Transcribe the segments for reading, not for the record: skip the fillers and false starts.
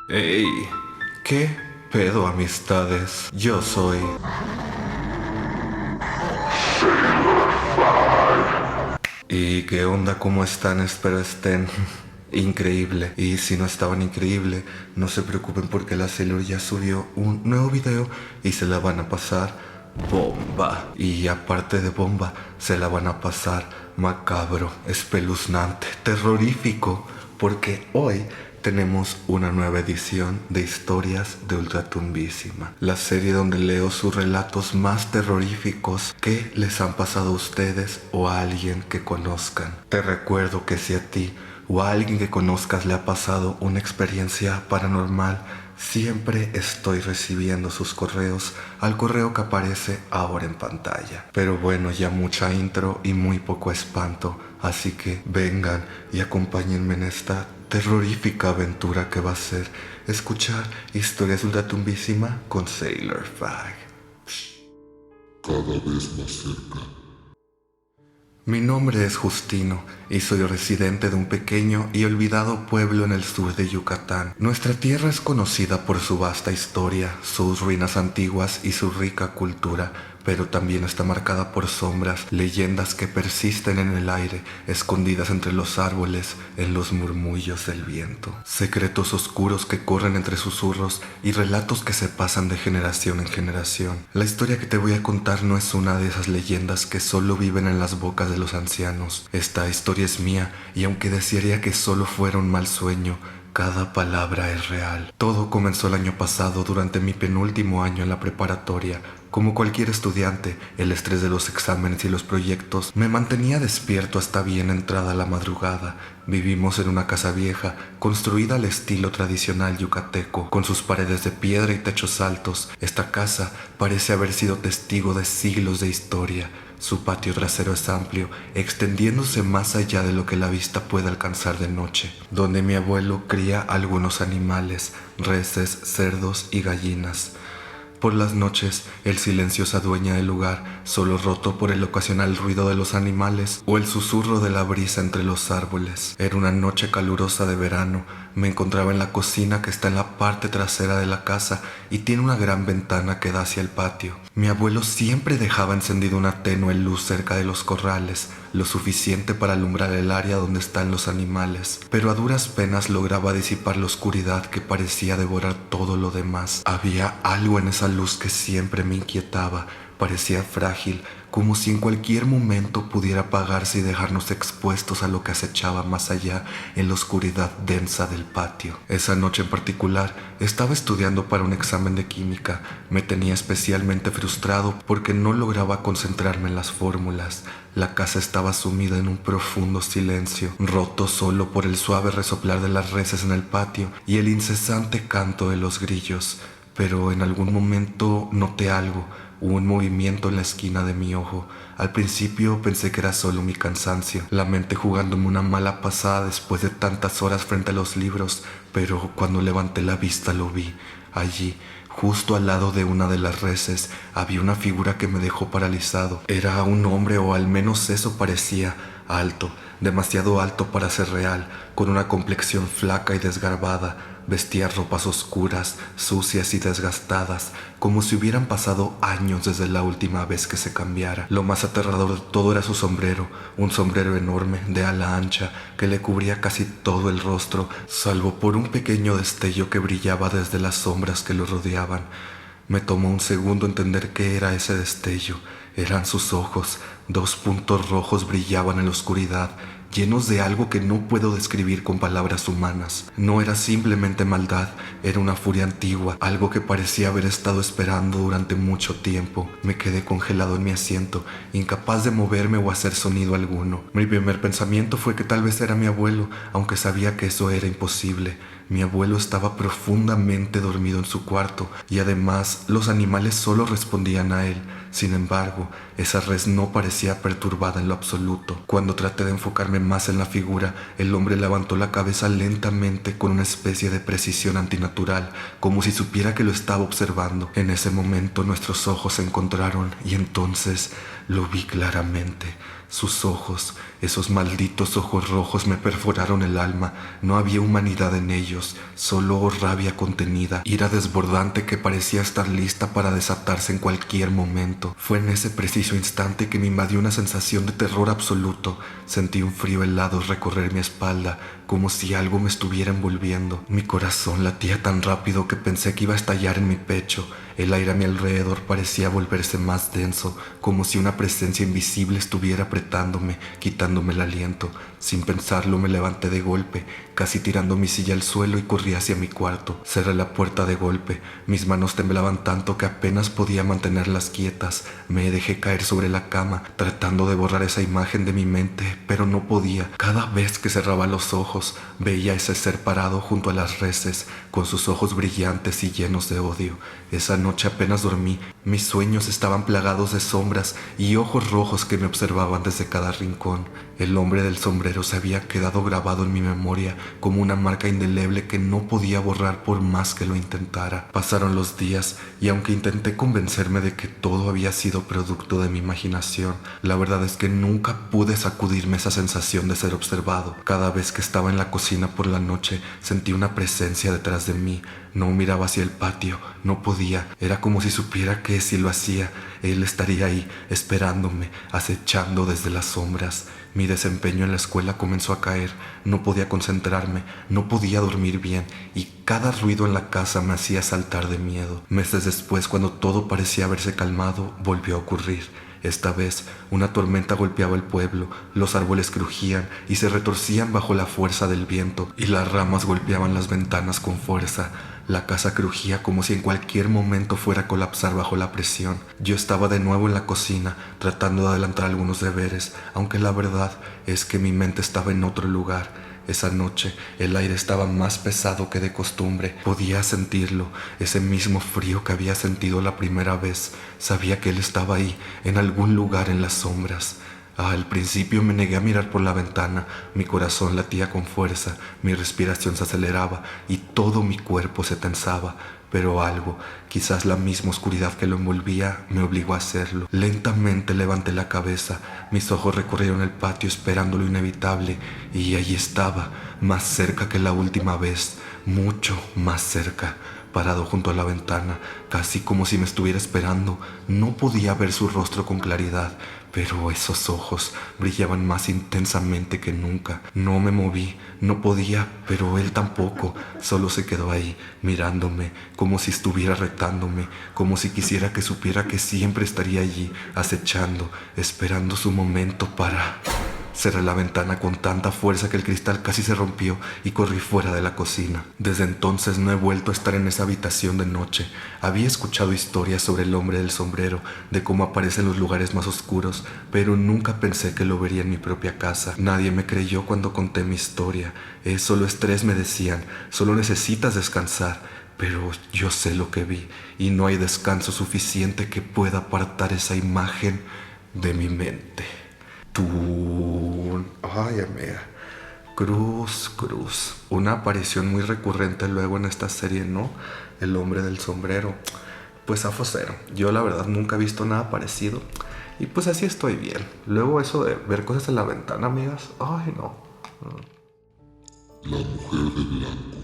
Ey, ¿qué pedo, amistades? Yo soy... ¿Y qué onda? ¿Cómo están? Espero estén increíble. Y si no estaban increíble, no se preocupen porque la Sailor ya subió un nuevo video y se la van a pasar bomba. Y aparte de bomba, se la van a pasar macabro, espeluznante, terrorífico, porque hoy tenemos una nueva edición de Historias de Ultratumbísima, la serie donde leo sus relatos más terroríficos que les han pasado a ustedes o a alguien que conozcan. Te recuerdo que si a ti o a alguien que conozcas le ha pasado una experiencia paranormal, siempre estoy recibiendo sus correos al correo que aparece ahora en pantalla. Pero bueno, ya mucha intro y muy poco espanto, así que vengan y acompáñenme en esta terrorífica aventura que va a ser escuchar Historias de Ultratumbísima con Sailor Fag. Cada vez más cerca. Mi nombre es Justino y soy residente de un pequeño y olvidado pueblo en el sur de Yucatán. Nuestra tierra es conocida por su vasta historia, sus ruinas antiguas y su rica cultura, pero también está marcada por sombras, leyendas que persisten en el aire, escondidas entre los árboles, en los murmullos del viento. Secretos oscuros que corren entre susurros y relatos que se pasan de generación en generación. La historia que te voy a contar no es una de esas leyendas que solo viven en las bocas de los ancianos. Esta historia es mía y aunque desearía que solo fuera un mal sueño, cada palabra es real. Todo comenzó el año pasado durante mi penúltimo año en la preparatoria. Como cualquier estudiante, el estrés de los exámenes y los proyectos me mantenía despierto hasta bien entrada la madrugada. Vivimos en una casa vieja, construida al estilo tradicional yucateco, con sus paredes de piedra y techos altos. Esta casa parece haber sido testigo de siglos de historia. Su patio trasero es amplio, extendiéndose más allá de lo que la vista puede alcanzar de noche, donde mi abuelo cría algunos animales, reses, cerdos y gallinas. Por las noches, el silencio se adueña del lugar, solo roto por el ocasional ruido de los animales o el susurro de la brisa entre los árboles. Era una noche calurosa de verano. Me encontraba en la cocina que está en la parte trasera de la casa y tiene una gran ventana que da hacia el patio. Mi abuelo siempre dejaba encendida una tenue luz cerca de los corrales, lo suficiente para alumbrar el área donde están los animales, pero a duras penas lograba disipar la oscuridad que parecía devorar todo lo demás. Había algo en esa luz que siempre me inquietaba, parecía frágil, como si en cualquier momento pudiera apagarse y dejarnos expuestos a lo que acechaba más allá en la oscuridad densa del patio. Esa noche en particular estaba estudiando para un examen de química. Me tenía especialmente frustrado porque no lograba concentrarme en las fórmulas. La casa estaba sumida en un profundo silencio, roto solo por el suave resoplar de las reses en el patio y el incesante canto de los grillos. Pero en algún momento noté algo. Hubo un movimiento en la esquina de mi ojo. Al principio pensé que era solo mi cansancio, la mente jugándome una mala pasada después de tantas horas frente a los libros, pero cuando levanté la vista lo vi. Allí, justo al lado de una de las reses, había una figura que me dejó paralizado. Era un hombre, o al menos eso parecía, alto, demasiado alto para ser real, con una complexión flaca y desgarbada. Vestía ropas oscuras, sucias y desgastadas, como si hubieran pasado años desde la última vez que se cambiara. Lo más aterrador de todo era su sombrero, un sombrero enorme, de ala ancha, que le cubría casi todo el rostro, salvo por un pequeño destello que brillaba desde las sombras que lo rodeaban. Me tomó un segundo entender qué era ese destello. Eran sus ojos, dos puntos rojos brillaban en la oscuridad, llenos de algo que no puedo describir con palabras humanas. No era simplemente maldad, era una furia antigua, algo que parecía haber estado esperando durante mucho tiempo. Me quedé congelado en mi asiento, incapaz de moverme o hacer sonido alguno. Mi primer pensamiento fue que tal vez era mi abuelo, aunque sabía que eso era imposible. Mi abuelo estaba profundamente dormido en su cuarto y además los animales solo respondían a él. Sin embargo, esa res no parecía perturbada en lo absoluto. Cuando traté de enfocarme más en la figura, el hombre levantó la cabeza lentamente con una especie de precisión antinatural, como si supiera que lo estaba observando. En ese momento nuestros ojos se encontraron y entonces lo vi claramente. Sus ojos, esos malditos ojos rojos me perforaron el alma. No había humanidad en ellos, solo rabia contenida, ira desbordante que parecía estar lista para desatarse en cualquier momento. Fue en ese preciso instante que me invadió una sensación de terror absoluto. Sentí un frío helado recorrer mi espalda, como si algo me estuviera envolviendo. Mi corazón latía tan rápido que pensé que iba a estallar en mi pecho. El aire a mi alrededor parecía volverse más denso, como si una presencia invisible estuviera apretándome, quitándome el aliento. Sin pensarlo me levanté de golpe, casi tirando mi silla al suelo, y corrí hacia mi cuarto. Cerré la puerta de golpe. Mis manos temblaban tanto que apenas podía mantenerlas quietas. Me dejé caer sobre la cama, tratando de borrar esa imagen de mi mente, pero no podía. Cada vez que cerraba los ojos, veía a ese ser parado junto a las reses, con sus ojos brillantes y llenos de odio. Esa noche apenas dormí. Mis sueños estaban plagados de sombras y ojos rojos que me observaban desde cada rincón. El hombre del sombrero se había quedado grabado en mi memoria como una marca indeleble que no podía borrar por más que lo intentara. Pasaron los días y aunque intenté convencerme de que todo había sido producto de mi imaginación, la verdad es que nunca pude sacudirme esa sensación de ser observado. Cada vez que estaba en la cocina por la noche sentí una presencia detrás de mí. No miraba hacia el patio, no podía. Era como si supiera que si lo hacía, él estaría ahí, esperándome, acechando desde las sombras. Mi desempeño en la escuela comenzó a caer. No podía concentrarme, no podía dormir bien, y cada ruido en la casa me hacía saltar de miedo. Meses después, cuando todo parecía haberse calmado, volvió a ocurrir. Esta vez, una tormenta golpeaba el pueblo, los árboles crujían y se retorcían bajo la fuerza del viento, y las ramas golpeaban las ventanas con fuerza. La casa crujía como si en cualquier momento fuera a colapsar bajo la presión. Yo estaba de nuevo en la cocina, tratando de adelantar algunos deberes, aunque la verdad es que mi mente estaba en otro lugar. Esa noche el aire estaba más pesado que de costumbre. Podía sentirlo, ese mismo frío que había sentido la primera vez. Sabía que él estaba ahí, en algún lugar en las sombras. Al principio me negué a mirar por la ventana. Mi corazón latía con fuerza, mi respiración se aceleraba y todo mi cuerpo se tensaba. Pero algo, quizás la misma oscuridad que lo envolvía, me obligó a hacerlo. Lentamente levanté la cabeza, mis ojos recorrieron el patio esperando lo inevitable, y allí estaba, más cerca que la última vez, mucho más cerca. Parado junto a la ventana, casi como si me estuviera esperando. No podía ver su rostro con claridad, pero esos ojos brillaban más intensamente que nunca. No me moví, no podía, pero él tampoco. Solo se quedó ahí, mirándome, como si estuviera retándome, como si quisiera que supiera que siempre estaría allí, acechando, esperando su momento para... Cerré la ventana con tanta fuerza que el cristal casi se rompió y corrí fuera de la cocina. Desde entonces no he vuelto a estar en esa habitación de noche. Había escuchado historias sobre el hombre del sombrero, de cómo aparece en los lugares más oscuros, pero nunca pensé que lo vería en mi propia casa. Nadie me creyó cuando conté mi historia. Es solo estrés, me decían, solo necesitas descansar. Pero yo sé lo que vi y no hay descanso suficiente que pueda apartar esa imagen de mi mente. Ay, amiga. Cruz. Una aparición muy recurrente luego en esta serie, ¿no? El hombre del sombrero. Pues afo cero. Yo la verdad nunca he visto nada parecido. Y pues así estoy bien. Luego eso de ver cosas en la ventana, amigas. Ay, no. La mujer de blanco.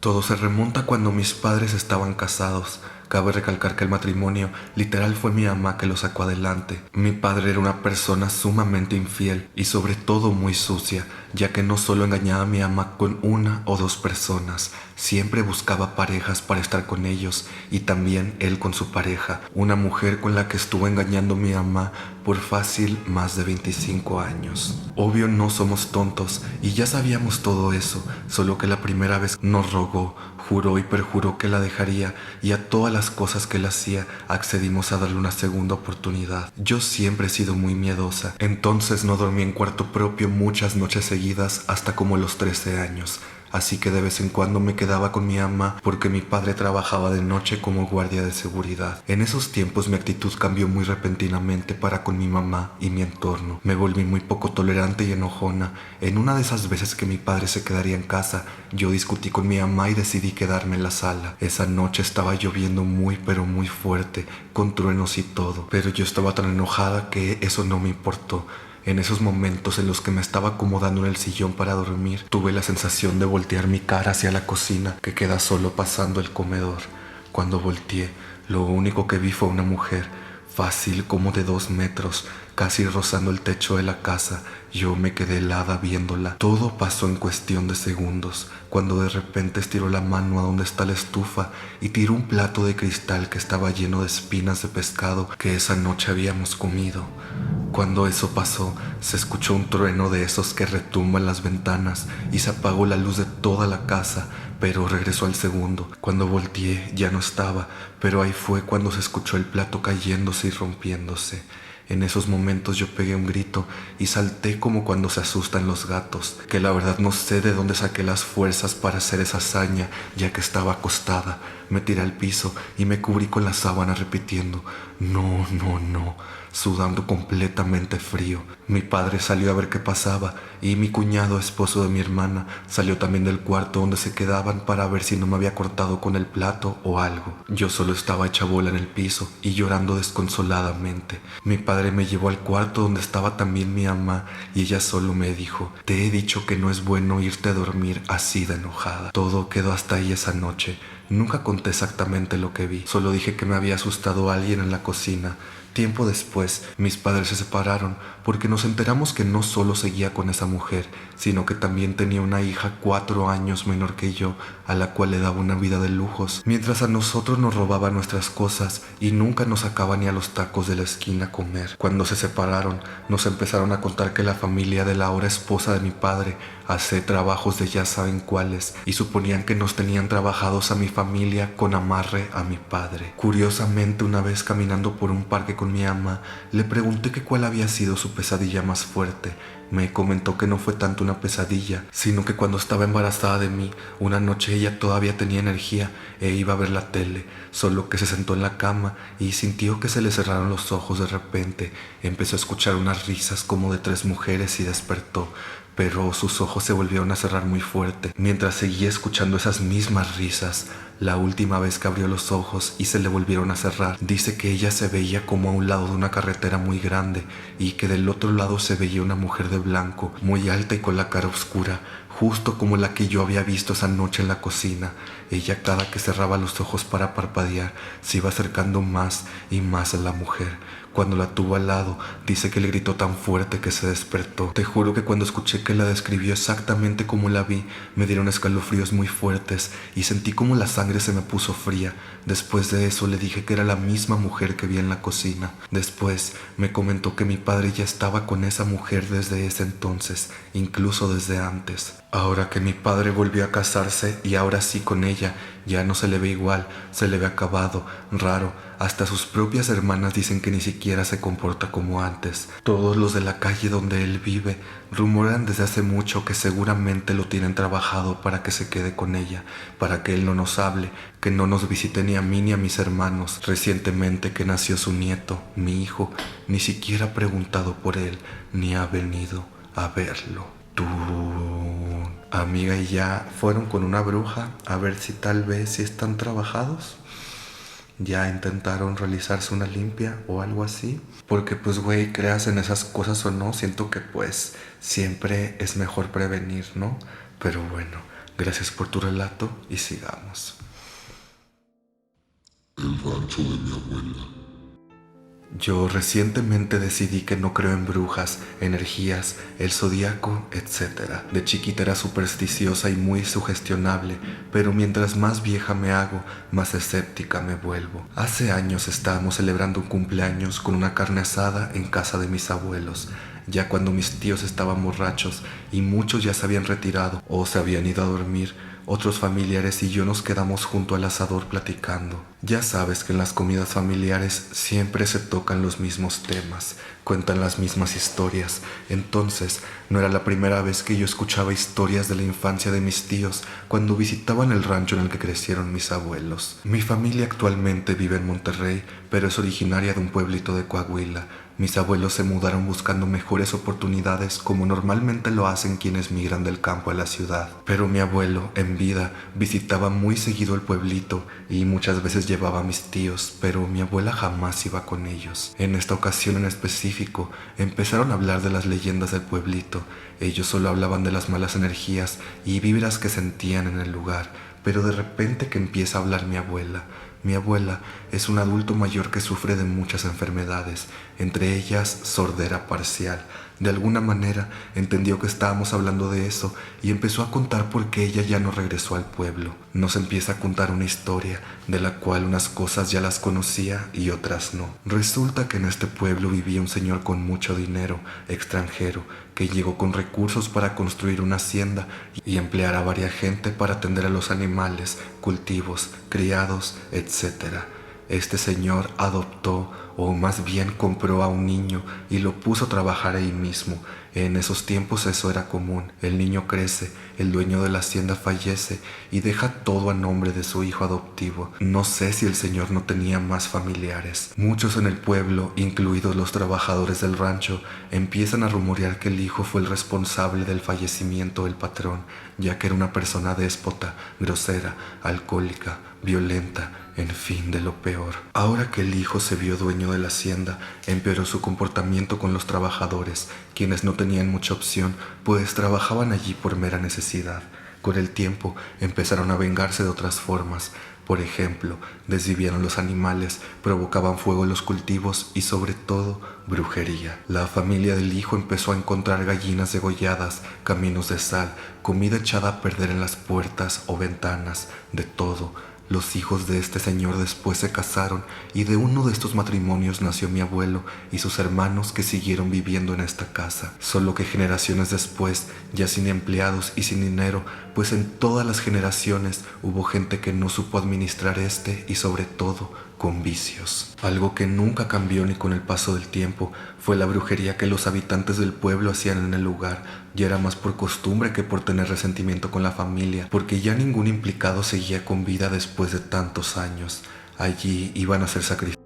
Todo se remonta cuando mis padres estaban casados. Cabe recalcar que el matrimonio literal fue mi mamá que lo sacó adelante. Mi padre era una persona sumamente infiel y sobre todo muy sucia, ya que no solo engañaba a mi mamá con una o dos personas, siempre buscaba parejas para estar con ellos y también él con su pareja, una mujer con la que estuvo engañando a mi mamá por fácil más de 25 años. Obvio no somos tontos y ya sabíamos todo eso, solo que la primera vez nos rogó, juró y perjuró que la dejaría y a todas las cosas que él hacía accedimos a darle una segunda oportunidad. Yo siempre he sido muy miedosa, entonces no dormí en cuarto propio muchas noches seguidas hasta como los 13 años. así que de vez en cuando me quedaba con mi mamá porque mi padre trabajaba de noche como guardia de seguridad. En esos tiempos mi actitud cambió muy repentinamente para con mi mamá y mi entorno. Me volví muy poco tolerante y enojona. En una de esas veces que mi padre se quedaría en casa, yo discutí con mi mamá y decidí quedarme en la sala. Esa noche estaba lloviendo muy pero muy fuerte, con truenos y todo, pero yo estaba tan enojada que eso no me importó. En esos momentos en los que me estaba acomodando en el sillón para dormir, tuve la sensación de voltear mi cara hacia la cocina, que queda solo pasando el comedor. Cuando volteé, lo único que vi fue una mujer, fácil como de 2 metros, casi rozando el techo de la casa. Yo me quedé helada viéndola. Todo pasó en cuestión de segundos, cuando de repente estiró la mano a donde está la estufa y tiró un plato de cristal que estaba lleno de espinas de pescado que esa noche habíamos comido. Cuando eso pasó, se escuchó un trueno de esos que retumban las ventanas y se apagó la luz de toda la casa, pero regresó al segundo. Cuando volteé ya no estaba, pero ahí fue cuando se escuchó el plato cayéndose y rompiéndose. En esos momentos yo pegué un grito y salté como cuando se asustan los gatos, que la verdad no sé de dónde saqué las fuerzas para hacer esa hazaña, ya que estaba acostada. Me tiré al piso y me cubrí con la sábana repitiendo, no, no, no, sudando completamente frío. Mi padre salió a ver qué pasaba y mi cuñado, esposo de mi hermana, salió también del cuarto donde se quedaban para ver si no me había cortado con el plato o algo. Yo solo estaba hecha bola en el piso y llorando desconsoladamente. Mi padre me llevó al cuarto donde estaba también mi mamá y ella solo me dijo, te he dicho que no es bueno irte a dormir así de enojada. Todo quedó hasta ahí esa noche. Nunca conté exactamente lo que vi, solo dije que me había asustado alguien en la cocina. Tiempo después, mis padres se separaron porque nos enteramos que no solo seguía con esa mujer, sino que también tenía una hija 4 años menor que yo, a la cual le daba una vida de lujos, mientras a nosotros nos robaba nuestras cosas y nunca nos sacaba ni a los tacos de la esquina a comer. Cuando se separaron, nos empezaron a contar que la familia de la ahora esposa de mi padre hace trabajos de ya saben cuáles y suponían que nos tenían trabajados a mi familia con amarre a mi padre. Curiosamente, una vez caminando por un parque con mi ama, le pregunté que cuál había sido su pesadilla más fuerte. Me comentó que no fue tanto una pesadilla, sino que cuando estaba embarazada de mí, una noche ella todavía tenía energía e iba a ver la tele, solo que se sentó en la cama y sintió que se le cerraron los ojos de repente. Empezó a escuchar unas risas como de 3 mujeres y despertó, pero sus ojos se volvieron a cerrar muy fuerte, mientras seguía escuchando esas mismas risas. La última vez que abrió los ojos y se le volvieron a cerrar, dice que ella se veía como a un lado de una carretera muy grande y que del otro lado se veía una mujer de blanco, muy alta y con la cara oscura, justo como la que yo había visto esa noche en la cocina. Ella, cada que cerraba los ojos para parpadear, se iba acercando más y más a la mujer. Cuando la tuvo al lado, dice que le gritó tan fuerte que se despertó. Te juro que cuando escuché que la describió exactamente como la vi, me dieron escalofríos muy fuertes y sentí como la sangre se me puso fría. Después de eso le dije que era la misma mujer que vi en la cocina. Después me comentó que mi padre ya estaba con esa mujer desde ese entonces, incluso desde antes. Ahora que mi padre volvió a casarse y ahora sí con ella, ya no se le ve igual, se le ve acabado, raro. Hasta sus propias hermanas dicen que ni siquiera se comporta como antes. Todos los de la calle donde él vive rumoran desde hace mucho que seguramente lo tienen trabajado para que se quede con ella, para que él no nos hable, que no nos visite ni a mí ni a mis hermanos. Recientemente que nació su nieto, mi hijo, ni siquiera ha preguntado por él, ni ha venido a verlo. Amiga y ya fueron con una bruja a ver si tal vez si están trabajados. Ya intentaron realizarse una limpia o algo así. Porque pues güey, creas en esas cosas o no, siento que pues siempre es mejor prevenir, ¿no? Pero bueno, gracias por tu relato y sigamos. El rancho de mi abuela. Yo recientemente decidí que no creo en brujas, energías, el zodiaco, etc. De chiquita era supersticiosa y muy sugestionable, pero mientras más vieja me hago, más escéptica me vuelvo. Hace años estábamos celebrando un cumpleaños con una carne asada en casa de mis abuelos. ya cuando mis tíos estaban borrachos y muchos ya se habían retirado o se habían ido a dormir. Otros familiares y yo nos quedamos junto al asador platicando. Ya sabes que en las comidas familiares siempre se tocan los mismos temas, cuentan las mismas historias. Entonces, no era la primera vez que yo escuchaba historias de la infancia de mis tíos cuando visitaban el rancho en el que crecieron mis abuelos. Mi familia actualmente vive en Monterrey, pero es originaria de un pueblito de Coahuila. Mis abuelos se mudaron buscando mejores oportunidades como normalmente lo hacen quienes migran del campo a la ciudad. Pero mi abuelo, en vida, visitaba muy seguido el pueblito y muchas veces llevaba a mis tíos, pero mi abuela jamás iba con ellos. En esta ocasión en específico, empezaron a hablar de las leyendas del pueblito. Ellos solo hablaban de las malas energías y vibras que sentían en el lugar, pero de repente que empieza a hablar mi abuela. Mi abuela es un adulto mayor que sufre de muchas enfermedades, entre ellas sordera parcial. De alguna manera entendió que estábamos hablando de eso y empezó a contar por qué ella ya no regresó al pueblo. Nos empieza a contar una historia de la cual unas cosas ya las conocía y otras no. Resulta que en este pueblo vivía un señor con mucho dinero, extranjero, que llegó con recursos para construir una hacienda y emplear a varias gente para atender a los animales, cultivos, criados, etc. Este señor adoptó, o más bien compró a un niño y lo puso a trabajar ahí mismo. En esos tiempos eso era común. El niño crece, el dueño de la hacienda fallece y deja todo a nombre de su hijo adoptivo. No sé si el señor no tenía más familiares. Muchos en el pueblo, incluidos los trabajadores del rancho, empiezan a rumorear que el hijo fue el responsable del fallecimiento del patrón, ya que era una persona déspota, grosera, alcohólica, violenta, en fin, de lo peor. Ahora que el hijo se vio dueño de la hacienda, empeoró su comportamiento con los trabajadores, quienes no tenían mucha opción, pues trabajaban allí por mera necesidad. Con el tiempo empezaron a vengarse de otras formas. Por ejemplo, desvivían los animales, provocaban fuego en los cultivos y sobre todo, brujería. La familia del hijo empezó a encontrar gallinas degolladas, caminos de sal, comida echada a perder en las puertas o ventanas, de todo. Los hijos de este señor después se casaron y de uno de estos matrimonios nació mi abuelo y sus hermanos que siguieron viviendo en esta casa. Solo que generaciones después, ya sin empleados y sin dinero, pues en todas las generaciones hubo gente que no supo administrar y sobre todo con vicios. Algo que nunca cambió ni con el paso del tiempo fue la brujería que los habitantes del pueblo hacían en el lugar. Ya era más por costumbre que por tener resentimiento con la familia, porque ya ningún implicado seguía con vida después de tantos años. Allí iban a hacer sacrificios,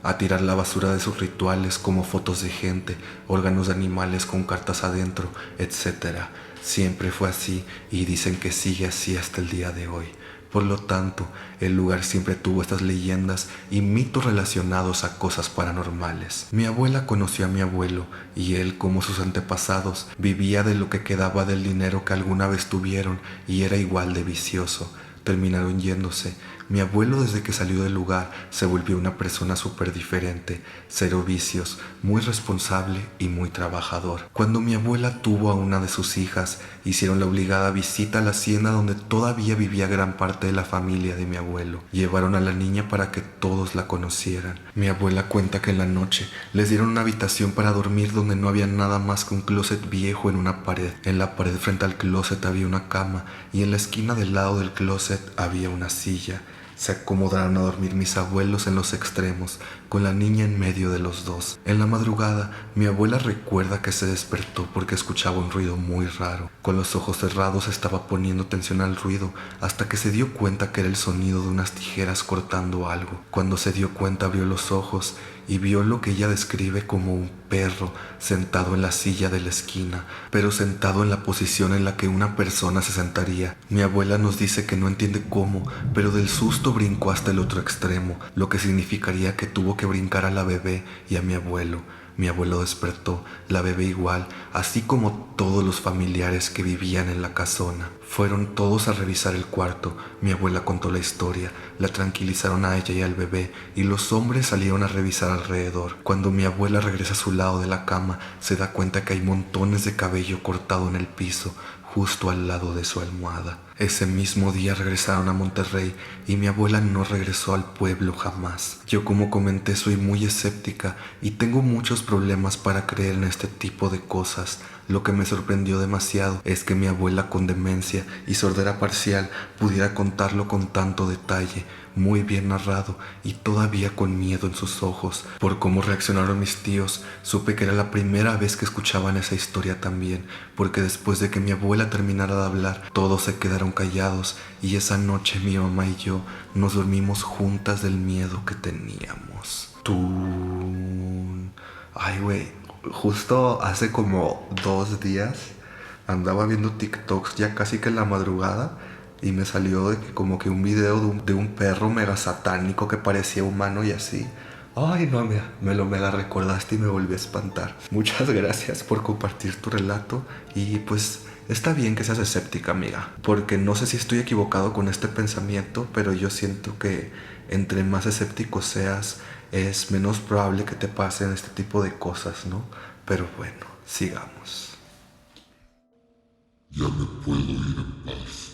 a tirar la basura de sus rituales como fotos de gente, órganos de animales con cartas adentro, etc. Siempre fue así y dicen que sigue así hasta el día de hoy. Por lo tanto, el lugar siempre tuvo estas leyendas y mitos relacionados a cosas paranormales. Mi abuela conoció a mi abuelo y él, como sus antepasados, vivía de lo que quedaba del dinero que alguna vez tuvieron y era igual de vicioso. Terminaron yéndose. Mi abuelo, desde que salió del lugar, se volvió una persona súper diferente, cero vicios, muy responsable y muy trabajador. Cuando mi abuela tuvo a una de sus hijas, hicieron la obligada visita a la hacienda donde todavía vivía gran parte de la familia de mi abuelo. Llevaron a la niña para que todos la conocieran. Mi abuela cuenta que en la noche les dieron una habitación para dormir donde no había nada más que un closet viejo en una pared. En la pared frente al closet había una cama y en la esquina del lado del closet había una silla. Se acomodaron a dormir mis abuelos en los extremos, con la niña en medio de los dos. En la madrugada, mi abuela recuerda que se despertó porque escuchaba un ruido muy raro. Con los ojos cerrados estaba poniendo atención al ruido hasta que se dio cuenta que era el sonido de unas tijeras cortando algo. Cuando se dio cuenta abrió los ojos y vio lo que ella describe como un perro sentado en la silla de la esquina, pero sentado en la posición en la que una persona se sentaría. Mi abuela nos dice que no entiende cómo, pero del susto brincó hasta el otro extremo, lo que significaría que tuvo que brincar a la bebé y a mi abuelo. Mi abuelo despertó, la bebé igual, así como todos los familiares que vivían en la casona. Fueron todos a revisar el cuarto. Mi abuela contó la historia, la tranquilizaron a ella y al bebé, y los hombres salieron a revisar alrededor. Cuando mi abuela regresa a su lado de la cama, se da cuenta que hay montones de cabello cortado en el piso, justo al lado de su almohada. Ese mismo día regresaron a Monterrey y mi abuela no regresó al pueblo jamás. Yo, como comenté, soy muy escéptica y tengo muchos problemas para creer en este tipo de cosas. Lo que me sorprendió demasiado es que mi abuela, con demencia y sordera parcial, pudiera contarlo con tanto detalle, muy bien narrado y todavía con miedo en sus ojos. Por cómo reaccionaron mis tíos, supe que era la primera vez que escuchaban esa historia también, porque después de que mi abuela terminara de hablar, todos se quedaron callados y esa noche mi mamá y yo nos dormimos juntas del miedo que teníamos. Ay, güey, justo hace como 2 días andaba viendo TikToks ya casi que en la madrugada y me salió de que como que un video de un perro mega satánico que parecía humano y así. Ay, no, me lo mega recordaste y me volví a espantar. Muchas gracias por compartir tu relato y pues está bien que seas escéptica, amiga, porque no sé si estoy equivocado con este pensamiento, pero yo siento que entre más escéptico seas, es menos probable que te pasen este tipo de cosas, ¿no? Pero bueno, sigamos. Ya me puedo ir en paz.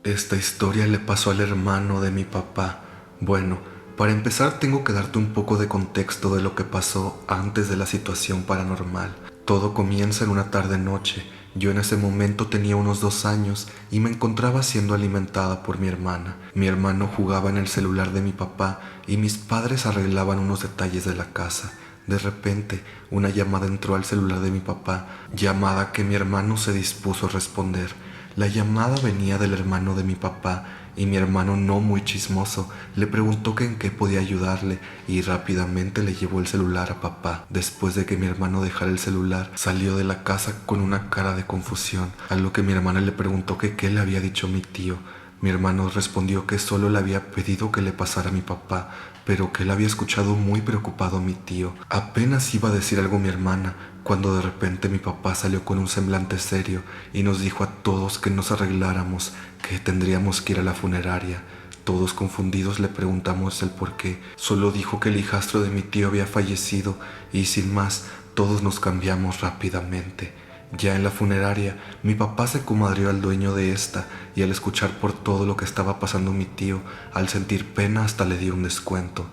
Esta historia le pasó al hermano de mi papá. Bueno, para empezar tengo que darte un poco de contexto de lo que pasó antes de la situación paranormal. Todo comienza en una tarde-noche. Yo en ese momento tenía unos 2 años y me encontraba siendo alimentada por mi hermana. Mi hermano jugaba en el celular de mi papá y mis padres arreglaban unos detalles de la casa. De repente, una llamada entró al celular de mi papá, llamada que mi hermano se dispuso a responder. La llamada venía del hermano de mi papá y mi hermano, no muy chismoso, le preguntó que en qué podía ayudarle y rápidamente le llevó el celular a papá. Después de que mi hermano dejara el celular, salió de la casa con una cara de confusión, a lo que mi hermana le preguntó que qué le había dicho mi tío. Mi hermano respondió que solo le había pedido que le pasara a mi papá, pero que él había escuchado muy preocupado a mi tío. Apenas iba a decir algo mi hermana, cuando de repente mi papá salió con un semblante serio y nos dijo a todos que nos arregláramos, que tendríamos que ir a la funeraria. Todos confundidos le preguntamos el por qué. Solo dijo que el hijastro de mi tío había fallecido y sin más, todos nos cambiamos rápidamente. Ya en la funeraria, mi papá se comadreó al dueño de esta y al escuchar por todo lo que estaba pasando mi tío, al sentir pena hasta le dio un descuento.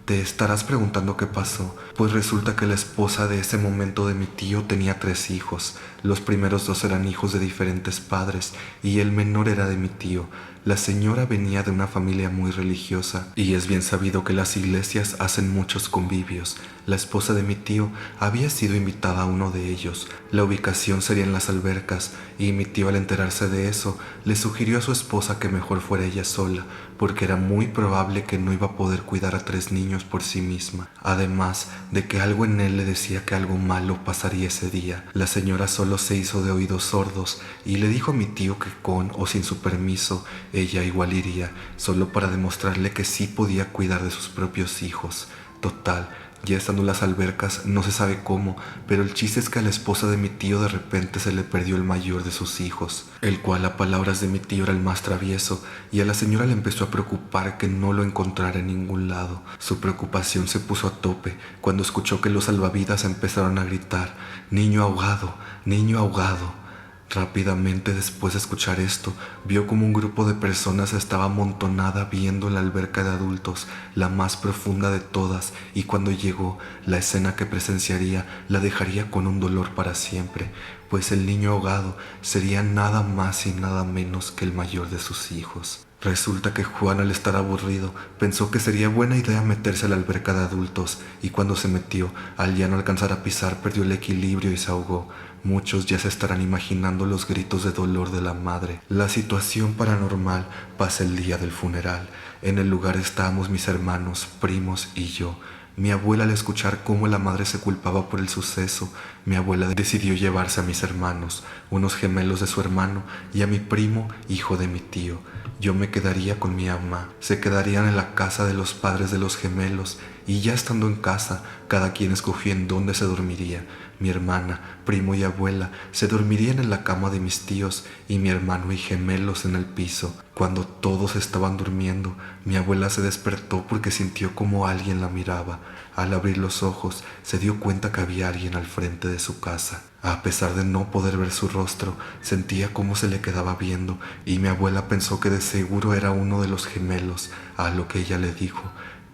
Te estarás preguntando qué pasó, pues resulta que la esposa de ese momento de mi tío tenía 3 hijos. Los primeros 2 eran hijos de diferentes padres y el menor era de mi tío. La señora venía de una familia muy religiosa y es bien sabido que las iglesias hacen muchos convivios. La esposa de mi tío había sido invitada a uno de ellos. La ubicación sería en las albercas y mi tío, al enterarse de eso, le sugirió a su esposa que mejor fuera ella sola, porque era muy probable que no iba a poder cuidar a 3 niños por sí misma. Además de que algo en él le decía que algo malo pasaría ese día. La señora solo se hizo de oídos sordos y le dijo a mi tío que con o sin su permiso ella igual iría, solo para demostrarle que sí podía cuidar de sus propios hijos. Total, ya estando en las albercas, no se sabe cómo, pero el chiste es que a la esposa de mi tío de repente se le perdió el mayor de sus hijos, el cual a palabras de mi tío era el más travieso, y a la señora le empezó a preocupar que no lo encontrara en ningún lado. Su preocupación se puso a tope cuando escuchó que los salvavidas empezaron a gritar: «¡Niño ahogado! ¡Niño ahogado!». Rápidamente, después de escuchar esto, vio como un grupo de personas estaba amontonada viendo la alberca de adultos, la más profunda de todas, y cuando llegó, la escena que presenciaría la dejaría con un dolor para siempre, pues el niño ahogado sería nada más y nada menos que el mayor de sus hijos. Resulta que Juan, al estar aburrido, pensó que sería buena idea meterse a la alberca de adultos, y cuando se metió, al ya no alcanzar a pisar, perdió el equilibrio y se ahogó. Muchos ya se estarán imaginando los gritos de dolor de la madre. La situación paranormal pasa el día del funeral. En el lugar estábamos mis hermanos, primos y yo. Mi abuela, al escuchar cómo la madre se culpaba por el suceso, mi abuela decidió llevarse a mis hermanos, unos gemelos de su hermano, y a mi primo, hijo de mi tío. Yo me quedaría con mi mamá. Se quedarían en la casa de los padres de los gemelos, y ya estando en casa, cada quien escogió en dónde se dormiría. Mi hermana, primo y abuela se dormirían en la cama de mis tíos y mi hermano y gemelos en el piso. Cuando todos estaban durmiendo, mi abuela se despertó porque sintió como alguien la miraba. Al abrir los ojos, se dio cuenta que había alguien al frente de su casa. A pesar de no poder ver su rostro, sentía cómo se le quedaba viendo y mi abuela pensó que de seguro era uno de los gemelos, a lo que ella le dijo: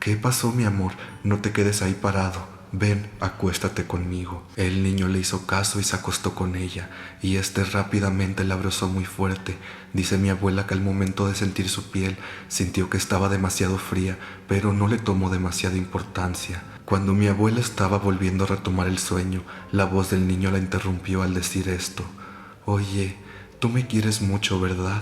«¿Qué pasó, mi amor? No te quedes ahí parado. Ven, acuéstate conmigo». El niño le hizo caso y se acostó con ella, y rápidamente la abrazó muy fuerte. Dice mi abuela que al momento de sentir su piel, sintió que estaba demasiado fría, pero no le tomó demasiada importancia. Cuando mi abuela estaba volviendo a retomar el sueño, la voz del niño la interrumpió al decir esto: «Oye, tú me quieres mucho, ¿verdad?».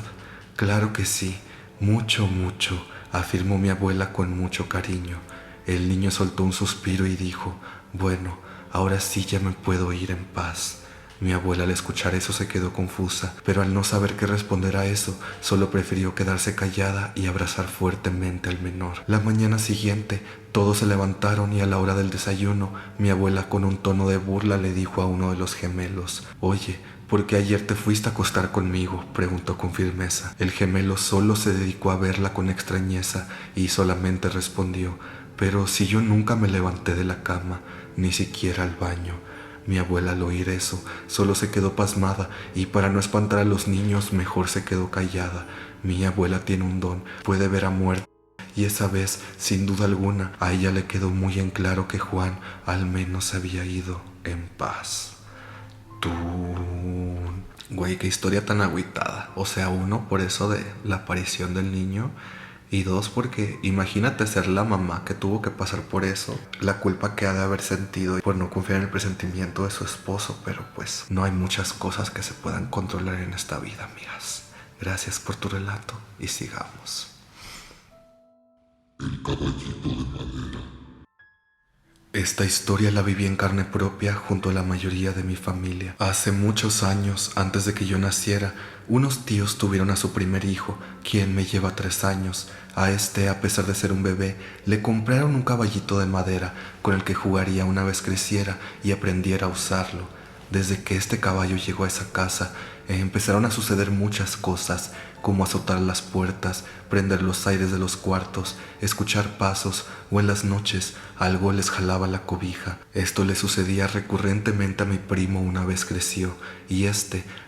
«Claro que sí, mucho, mucho», afirmó mi abuela con mucho cariño. El niño soltó un suspiro y dijo: «Bueno, ahora sí ya me puedo ir en paz». Mi abuela al escuchar eso se quedó confusa, pero al no saber qué responder a eso, solo prefirió quedarse callada y abrazar fuertemente al menor. La mañana siguiente, todos se levantaron y a la hora del desayuno, mi abuela con un tono de burla le dijo a uno de los gemelos: «Oye, ¿por qué ayer te fuiste a acostar conmigo?», preguntó con firmeza. El gemelo solo se dedicó a verla con extrañeza y solamente respondió: «Pero si yo nunca me levanté de la cama, ni siquiera al baño». Mi abuela al oír eso solo se quedó pasmada y para no espantar a los niños mejor se quedó callada. Mi abuela tiene un don, puede ver a muertos, y esa vez, sin duda alguna, a ella le quedó muy en claro que Juan al menos había ido en paz. Tú... Güey, qué historia tan agüitada. O sea, uno, por eso de la aparición del niño. Y dos, porque imagínate ser la mamá que tuvo que pasar por eso, la culpa que ha de haber sentido por no confiar en el presentimiento de su esposo, pero pues no hay muchas cosas que se puedan controlar en esta vida, amigas. Gracias por tu relato y sigamos. El caballito de madera. Esta historia la viví en carne propia junto a la mayoría de mi familia. Hace muchos años, antes de que yo naciera, unos tíos tuvieron a su primer hijo, quien me lleva 3 años. A pesar de ser un bebé, le compraron un caballito de madera con el que jugaría una vez creciera y aprendiera a usarlo. Desde que este caballo llegó a esa casa, empezaron a suceder muchas cosas, como azotar las puertas, prender los aires de los cuartos, escuchar pasos o en las noches algo les jalaba la cobija. Esto le sucedía recurrentemente a mi primo una vez creció y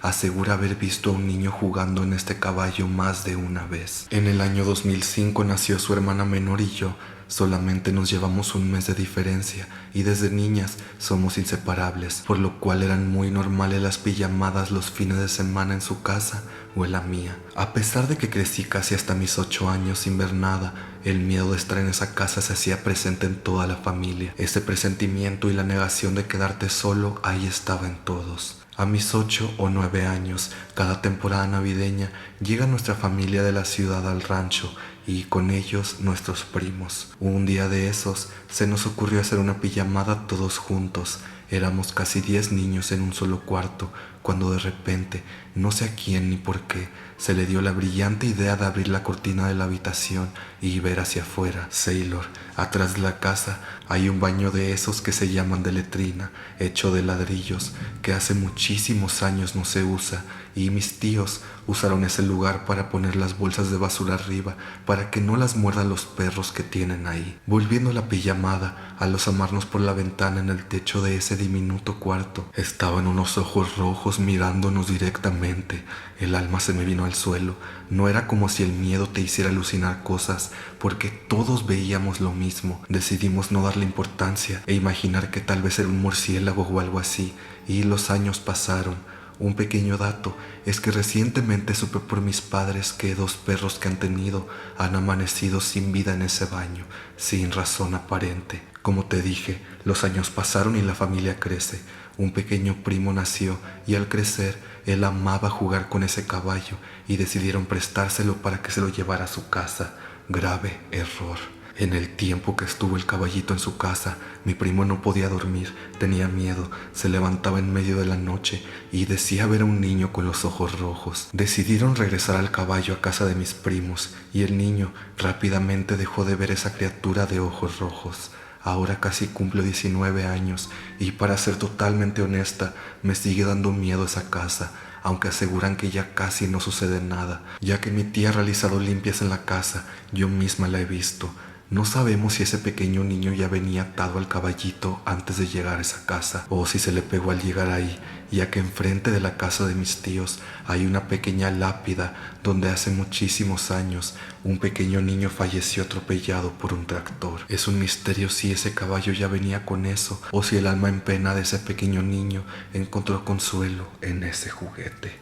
asegura haber visto a un niño jugando en este caballo más de una vez. En el año 2005 nació su hermana menor y yo. Solamente nos llevamos un mes de diferencia y desde niñas somos inseparables, por lo cual eran muy normales las pijamadas los fines de semana en su casa o en la mía. A pesar de que crecí casi hasta mis 8 años sin ver nada, el miedo de estar en esa casa se hacía presente en toda la familia. Ese presentimiento y la negación de quedarte solo ahí estaba en todos. A mis 8 o 9 años, cada temporada navideña, llega nuestra familia de la ciudad al rancho y con ellos nuestros primos. Un día de esos se nos ocurrió hacer una pijamada todos juntos. Éramos casi 10 niños en un solo cuarto, cuando de repente, no sé a quién ni por qué, se le dio la brillante idea de abrir la cortina de la habitación y ver hacia afuera. Sailor, atrás de la casa hay un baño de esos que se llaman de letrina, hecho de ladrillos, que hace muchísimos años no se usa, y mis tíos usaron ese lugar para poner las bolsas de basura arriba, para que no las muerdan los perros que tienen ahí. Volviendo a la pijamada, al asomarnos por la ventana en el techo de ese diminuto cuarto, estaban unos ojos rojos mirándonos directamente. El alma se me vino al suelo. No era como si el miedo te hiciera alucinar cosas, porque todos veíamos lo mismo. Decidimos no darle importancia e imaginar que tal vez era un murciélago o algo así, y los años pasaron. Un pequeño dato es que recientemente supe por mis padres que 2 perros que han tenido han amanecido sin vida en ese baño, sin razón aparente. Como te dije, los años pasaron y la familia crece. Un pequeño primo nació y al crecer él amaba jugar con ese caballo y decidieron prestárselo para que se lo llevara a su casa. Grave error. En el tiempo que estuvo el caballito en su casa, mi primo no podía dormir, tenía miedo, se levantaba en medio de la noche y decía ver a un niño con los ojos rojos. Decidieron regresar al caballo a casa de mis primos y el niño rápidamente dejó de ver esa criatura de ojos rojos. Ahora casi cumplo 19 años y para ser totalmente honesta, me sigue dando miedo esa casa, aunque aseguran que ya casi no sucede nada, ya que mi tía ha realizado limpias en la casa, yo misma la he visto. No sabemos si ese pequeño niño ya venía atado al caballito antes de llegar a esa casa o si se le pegó al llegar ahí, ya que enfrente de la casa de mis tíos hay una pequeña lápida donde hace muchísimos años un pequeño niño falleció atropellado por un tractor. Es un misterio si ese caballo ya venía con eso o si el alma en pena de ese pequeño niño encontró consuelo en ese juguete.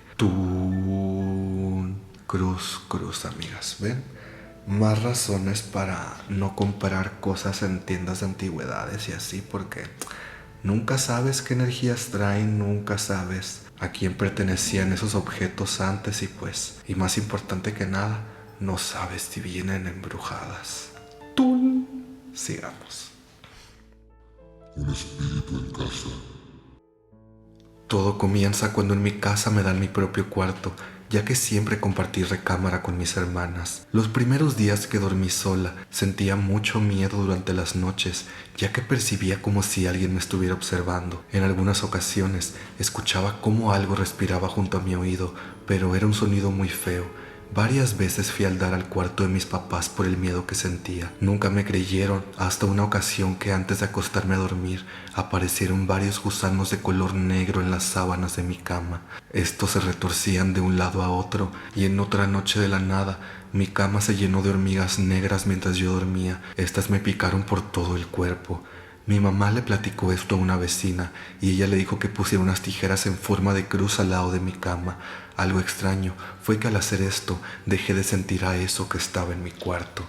Cruz, cruz, amigas, ¿ven? Más razones para no comprar cosas en tiendas de antigüedades y así, porque nunca sabes qué energías traen, nunca sabes a quién pertenecían esos objetos antes y más importante que nada, no sabes si vienen embrujadas. ¡Tul! Sigamos. Un espíritu en casa. Todo comienza cuando en mi casa me dan mi propio cuarto, ya que siempre compartí recámara con mis hermanas. Los primeros días que dormí sola, sentía mucho miedo durante las noches, ya que percibía como si alguien me estuviera observando. En algunas ocasiones, escuchaba cómo algo respiraba junto a mi oído, pero era un sonido muy feo. Varias veces fui al dar al cuarto de mis papás por el miedo que sentía. Nunca me creyeron hasta una ocasión que antes de acostarme a dormir aparecieron varios gusanos de color negro en las sábanas de mi cama. Estos se retorcían de un lado a otro y en otra noche de la nada mi cama se llenó de hormigas negras mientras yo dormía. Estas me picaron por todo el cuerpo. Mi mamá le platicó esto a una vecina y ella le dijo que pusiera unas tijeras en forma de cruz al lado de mi cama. Algo extraño fue que al hacer esto dejé de sentir a eso que estaba en mi cuarto.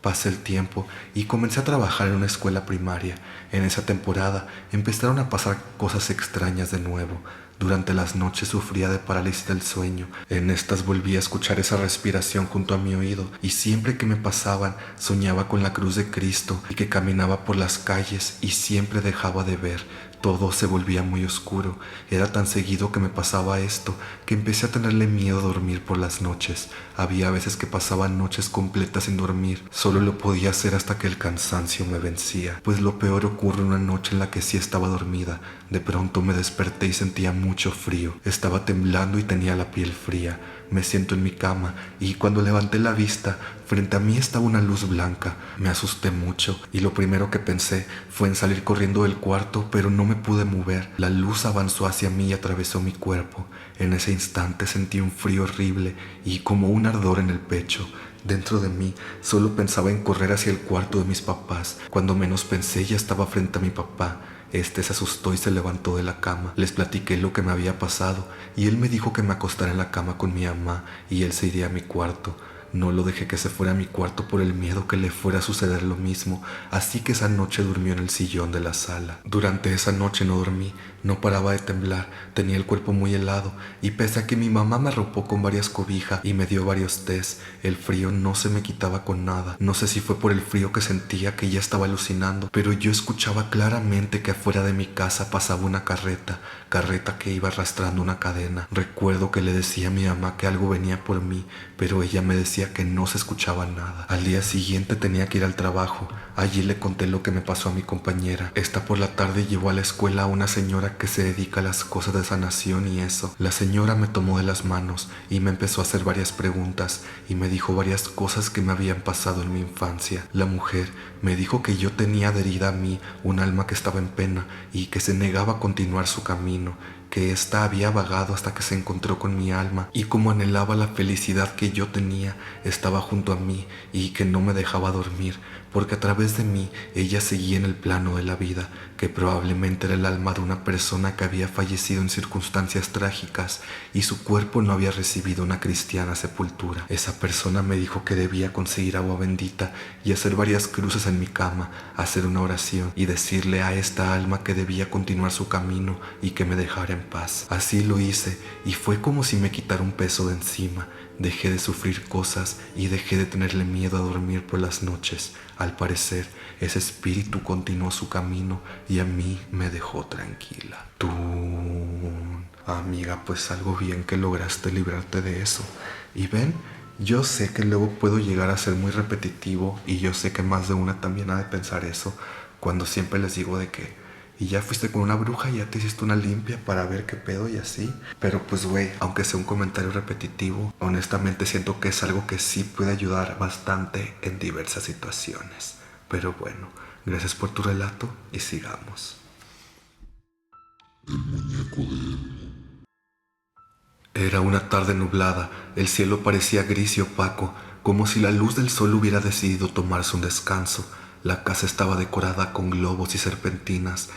Pasé el tiempo y comencé a trabajar en una escuela primaria. En esa temporada empezaron a pasar cosas extrañas de nuevo. Durante las noches sufría de parálisis del sueño. En estas volví a escuchar esa respiración junto a mi oído y siempre que me pasaban soñaba con la cruz de Cristo y que caminaba por las calles y siempre dejaba de ver. Todo se volvía muy oscuro. Era tan seguido que me pasaba esto que empecé a tenerle miedo a dormir por las noches. Había veces que pasaba noches completas sin dormir. Solo lo podía hacer hasta que el cansancio me vencía. Pues lo peor ocurre una noche en la que sí estaba dormida. De pronto me desperté y sentía mucho frío. Estaba temblando y tenía la piel fría. Me siento en mi cama y cuando levanté la vista, frente a mí estaba una luz blanca. Me asusté mucho y lo primero que pensé fue en salir corriendo del cuarto, pero no me pude mover. La luz avanzó hacia mí y atravesó mi cuerpo. En ese instante sentí un frío horrible y como un ardor en el pecho. Dentro de mí solo pensaba en correr hacia el cuarto de mis papás. Cuando menos pensé ya estaba frente a mi papá. Este se asustó y se levantó de la cama. Les platiqué lo que me había pasado y él me dijo que me acostara en la cama con mi mamá y él se iría a mi cuarto. No lo dejé que se fuera a mi cuarto por el miedo que le fuera a suceder lo mismo, así que esa noche durmió en el sillón de la sala. Durante esa noche no dormí, no paraba de temblar, tenía el cuerpo muy helado y pese a que mi mamá me arropó con varias cobijas y me dio varios tés, el frío no se me quitaba con nada. No sé si fue por el frío que sentía que ya estaba alucinando, pero yo escuchaba claramente que afuera de mi casa pasaba una carreta que iba arrastrando una cadena. Recuerdo que le decía a mi mamá que algo venía por mí, pero ella me decía que no se escuchaba nada. Al día siguiente tenía que ir al trabajo. Allí le conté lo que me pasó a mi compañera. Esta por la tarde llevó a la escuela a una señora que se dedica a las cosas de sanación y eso. La señora me tomó de las manos y me empezó a hacer varias preguntas y me dijo varias cosas que me habían pasado en mi infancia. La mujer me dijo que yo tenía adherida a mí un alma que estaba en pena y que se negaba a continuar su camino, que ésta había vagado hasta que se encontró con mi alma y como anhelaba la felicidad que yo tenía, estaba junto a mí y que no me dejaba dormir, porque a través de mí ella seguía en el plano de la vida, que probablemente era el alma de una persona que había fallecido en circunstancias trágicas y su cuerpo no había recibido una cristiana sepultura. Esa persona me dijo que debía conseguir agua bendita y hacer varias cruces en mi cama, hacer una oración y decirle a esta alma que debía continuar su camino y que me dejara en paz. Así lo hice y fue como si me quitara un peso de encima. Dejé de sufrir cosas y dejé de tenerle miedo a dormir por las noches. Al parecer, ese espíritu continuó su camino y a mí me dejó tranquila. Tú, amiga, pues algo bien que lograste librarte de eso. Y ven, yo sé que luego puedo llegar a ser muy repetitivo y yo sé que más de una también ha de pensar eso cuando siempre les digo de que y ya fuiste con una bruja y ya te hiciste una limpia para ver qué pedo y así. Pero pues güey, aunque sea un comentario repetitivo, honestamente siento que es algo que sí puede ayudar bastante en diversas situaciones. Pero bueno, gracias por tu relato y sigamos. El muñeco de Elmo. Era una tarde nublada, el cielo parecía gris y opaco, como si la luz del sol hubiera decidido tomarse un descanso. La casa estaba decorada con globos y serpentinas,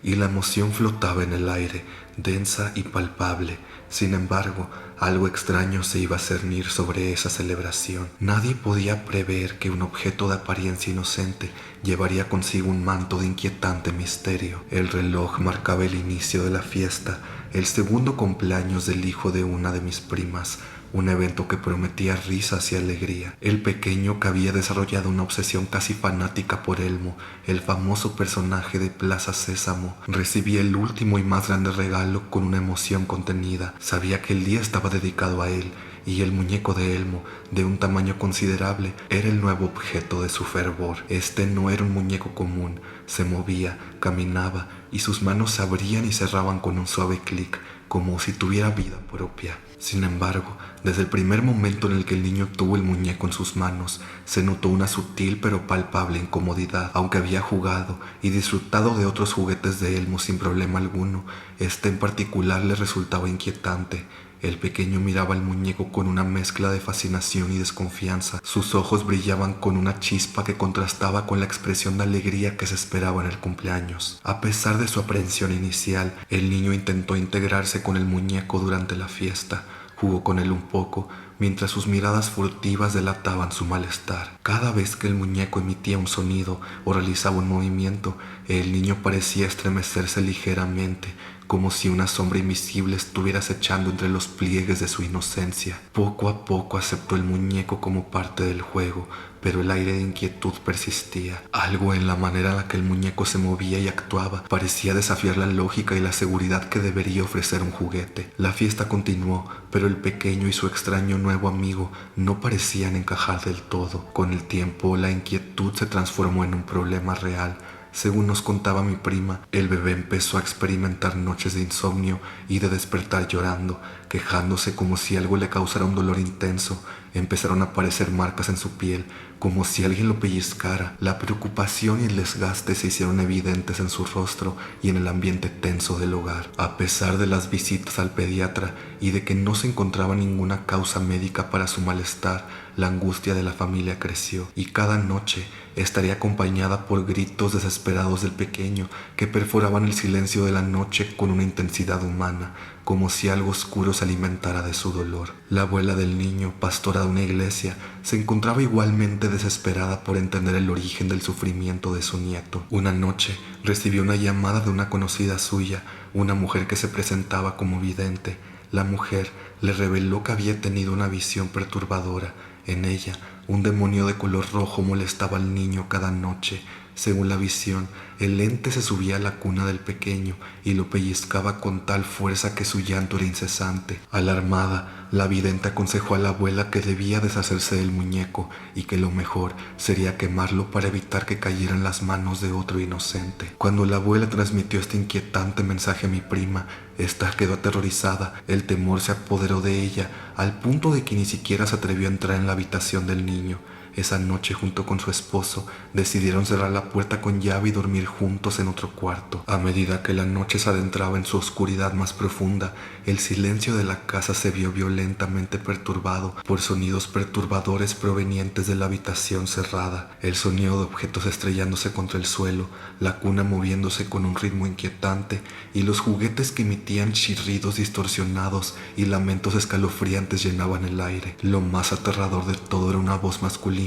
y la emoción flotaba en el aire, densa y palpable. Sin embargo, algo extraño se iba a cernir sobre esa celebración. Nadie podía prever que un objeto de apariencia inocente llevaría consigo un manto de inquietante misterio. El reloj marcaba el inicio de la fiesta, el segundo cumpleaños del hijo de una de mis primas, un evento que prometía risas y alegría. El pequeño, que había desarrollado una obsesión casi fanática por Elmo, el famoso personaje de Plaza Sésamo, recibía el último y más grande regalo con una emoción contenida. Sabía que el día estaba dedicado a él, y el muñeco de Elmo, de un tamaño considerable, era el nuevo objeto de su fervor. Este no era un muñeco común, se movía, caminaba, y sus manos se abrían y cerraban con un suave clic, como si tuviera vida propia. Sin embargo, desde el primer momento en el que el niño tuvo el muñeco en sus manos, se notó una sutil pero palpable incomodidad. Aunque había jugado y disfrutado de otros juguetes de Elmo sin problema alguno, este en particular le resultaba inquietante. El pequeño miraba al muñeco con una mezcla de fascinación y desconfianza. Sus ojos brillaban con una chispa que contrastaba con la expresión de alegría que se esperaba en el cumpleaños. A pesar de su aprehensión inicial, el niño intentó integrarse con el muñeco durante la fiesta. Jugó con él un poco, mientras sus miradas furtivas delataban su malestar. Cada vez que el muñeco emitía un sonido o realizaba un movimiento, el niño parecía estremecerse ligeramente, como si una sombra invisible estuviera acechando entre los pliegues de su inocencia. Poco a poco aceptó el muñeco como parte del juego, pero el aire de inquietud persistía. Algo en la manera en la que el muñeco se movía y actuaba parecía desafiar la lógica y la seguridad que debería ofrecer un juguete. La fiesta continuó, pero el pequeño y su extraño nuevo amigo no parecían encajar del todo. Con el tiempo, la inquietud se transformó en un problema real. Según nos contaba mi prima, el bebé empezó a experimentar noches de insomnio y de despertar llorando, quejándose como si algo le causara un dolor intenso. Empezaron a aparecer marcas en su piel, como si alguien lo pellizcara. La preocupación y el desgaste se hicieron evidentes en su rostro y en el ambiente tenso del hogar. A pesar de las visitas al pediatra y de que no se encontraba ninguna causa médica para su malestar, la angustia de la familia creció, y cada noche estaría acompañada por gritos desesperados del pequeño que perforaban el silencio de la noche con una intensidad humana, como si algo oscuro se alimentara de su dolor. La abuela del niño, pastora de una iglesia, se encontraba igualmente desesperada por entender el origen del sufrimiento de su nieto. Una noche recibió una llamada de una conocida suya, una mujer que se presentaba como vidente. La mujer le reveló que había tenido una visión perturbadora. En ella, un demonio de color rojo molestaba al niño cada noche. Según la visión, el ente se subía a la cuna del pequeño y lo pellizcaba con tal fuerza que su llanto era incesante. Alarmada, la vidente aconsejó a la abuela que debía deshacerse del muñeco y que lo mejor sería quemarlo para evitar que cayera en las manos de otro inocente. Cuando la abuela transmitió este inquietante mensaje a mi prima, esta quedó aterrorizada. El temor se apoderó de ella al punto de que ni siquiera se atrevió a entrar en la habitación del niño. Esa noche, junto con su esposo, decidieron cerrar la puerta con llave y dormir juntos en otro cuarto. A medida que la noche se adentraba en su oscuridad más profunda, el silencio de la casa se vio violentamente perturbado por sonidos perturbadores provenientes de la habitación cerrada. El sonido de objetos estrellándose contra el suelo, la cuna moviéndose con un ritmo inquietante y los juguetes que emitían chirridos distorsionados y lamentos escalofriantes llenaban el aire. Lo más aterrador de todo era una voz masculina,